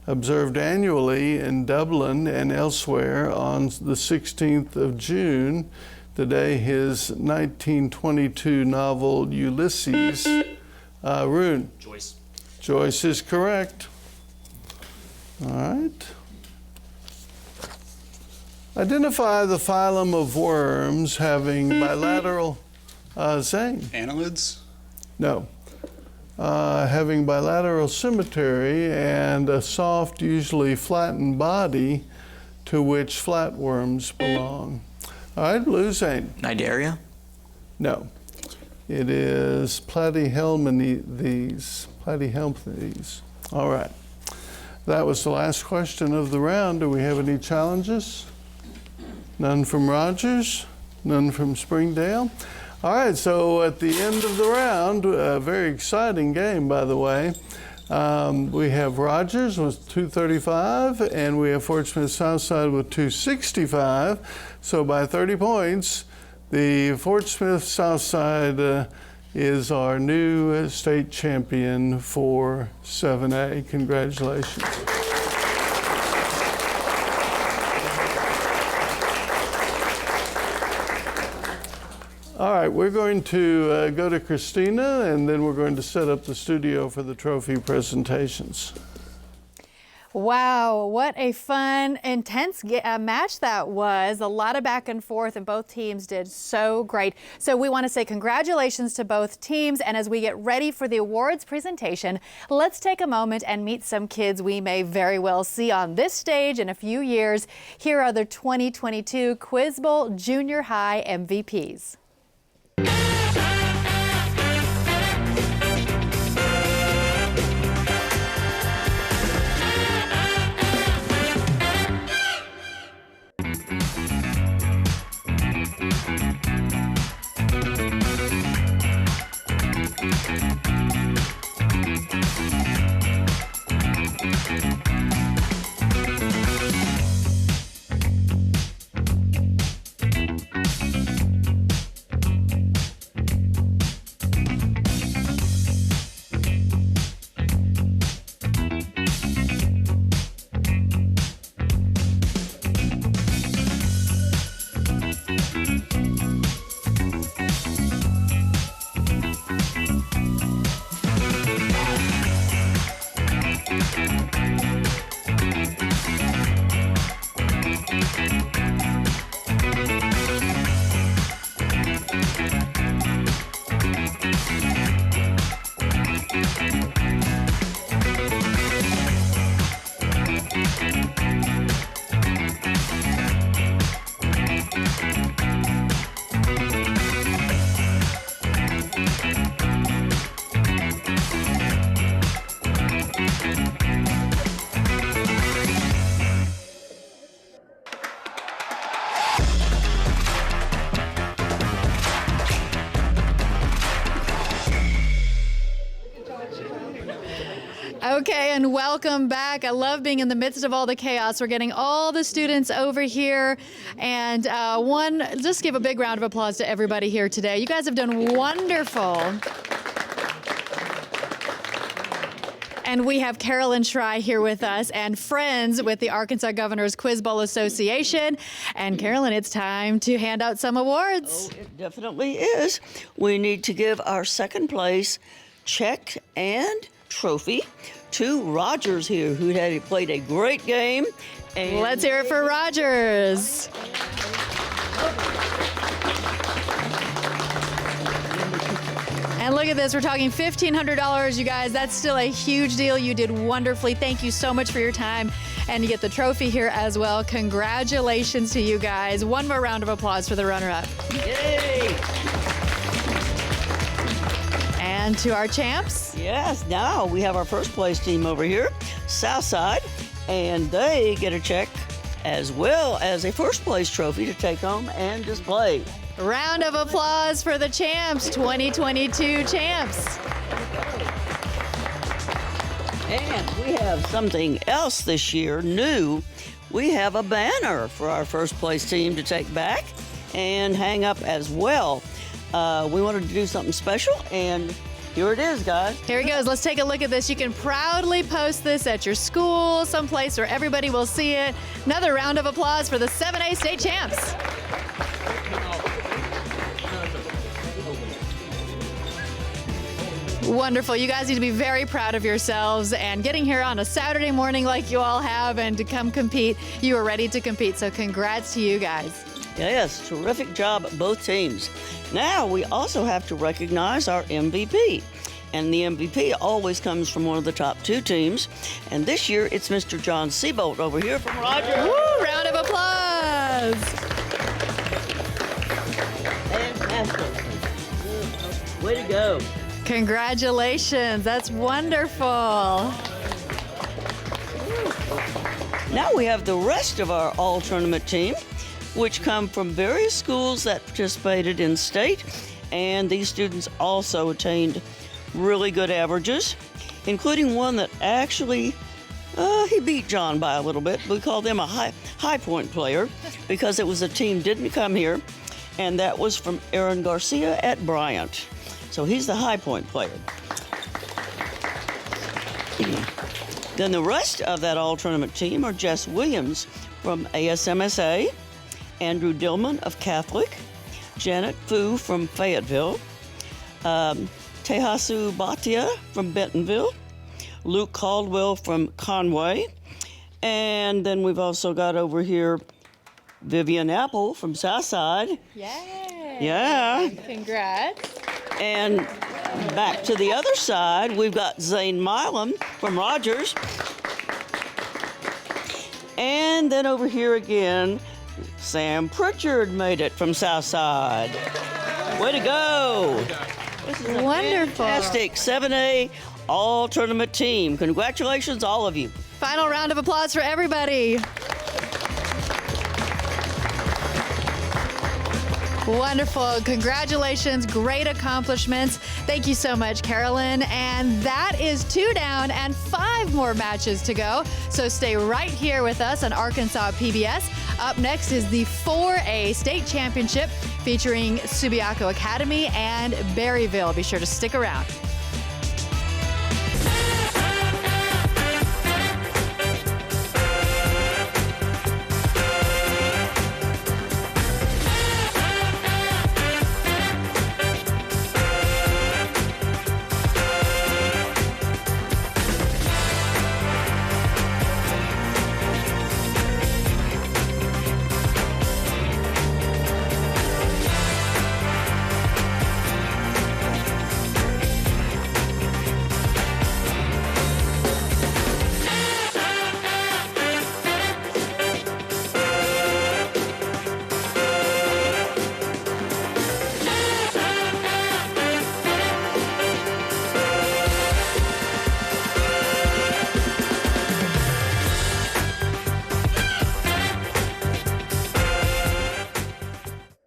Observed annually in Dublin and elsewhere on the 16th of June, the day his 1922 novel Ulysses. Rune. Joyce. Joyce is correct. All right. Identify the phylum of worms having bilateral, Zane. Annelids? No. Having bilateral symmetry and a soft, usually flattened body to which flatworms belong. All right, Blue Zane. Cnidaria? No. It is Platyhelminthes. Platyhelminthes. All right. That was the last question of the round. Do we have any challenges? None from Rogers? None from Springdale. All right, so at the end of the round, a very exciting game, by the way. We have Rogers with 235, and we have Fort Smith Southside with 265. So by 30 points, the Fort Smith Southside is our new state champion for 7A. Congratulations. All right, we're going to go to Christina, and then we're going to set up the studio for the trophy presentations. Wow, what a fun, intense match that was. A lot of back and forth, and both teams did so great. So we want to say congratulations to both teams. And as we get ready for the awards presentation, let's take a moment and meet some kids we may very well see on this stage in a few years. Here are the 2022 Quiz Bowl Junior High MVPs. Okay, and welcome back. I love being in the midst of all the chaos. We're getting all the students over here. And just give a big round of applause to everybody here today. You guys have done wonderful. And we have Carolyn Schrei here with us and friends with the Arkansas Governors Quiz Bowl Association. And Carolyn, it's time to hand out some awards. Oh, it definitely is. We need to give our second place check and trophy to Rogers here, who had played a great game. And let's hear it for Rogers. And look at this, we're talking $1,500, you guys. That's still a huge deal. You did wonderfully. Thank you so much for your time. And you get the trophy here as well. Congratulations to you guys. One more round of applause for the runner-up. Yay! And to our champs. Yes, now we have our first place team over here, Southside, and they get a check as well as a first place trophy to take home and display. Round of applause for the champs, 2022 champs. And we have something else this year, new. We have a banner for our first place team to take back and hang up as well. We wanted to do something special, and here it is, guys. Here it goes. Let's take a look at this. You can proudly post this at your school, someplace where everybody will see it. Another round of applause for the 7A state champs. Wonderful. You guys need to be very proud of yourselves, and getting here on a Saturday morning like you all have and to come compete, you are ready to compete. So congrats to you guys. Yes, terrific job, both teams. Now we also have to recognize our MVP. And the MVP always comes from one of the top two teams. And this year it's Mr. John Seabolt over here from Rogers. Woo! Round of applause. Fantastic. Way to go. Congratulations. That's wonderful. Now we have the rest of our all-tournament team. which come from various schools that participated in state. And these students also attained really good averages, including one that actually, he beat John by a little bit. We call them a high point player because it was a team didn't come here, and that was from Aaron Garcia at Bryant. So he's the high point player. Then the rest of that all-tournament team are Jess Williams from ASMSA, Andrew Dillman of Catholic, Janet Fu from Fayetteville, Tehasu Bhatia from Bentonville, Luke Caldwell from Conway, and then we've also got over here Vivian Apple from Southside. Yay! Yeah. Congrats. And back to the other side, we've got Zane Milam from Rogers. And then over here again, Sam Pritchard made it from Southside. Way to go! This is a Wonderful. Fantastic 7A all-tournament team. Congratulations, all of you. Final round of applause for everybody. Wonderful. Congratulations. Great accomplishments. Thank you so much, Carolyn. And that is 2 down and 5 more matches to go. So stay right here with us on Arkansas PBS. Up next is the 4A State Championship featuring Subiaco Academy and Berryville. Be sure to stick around.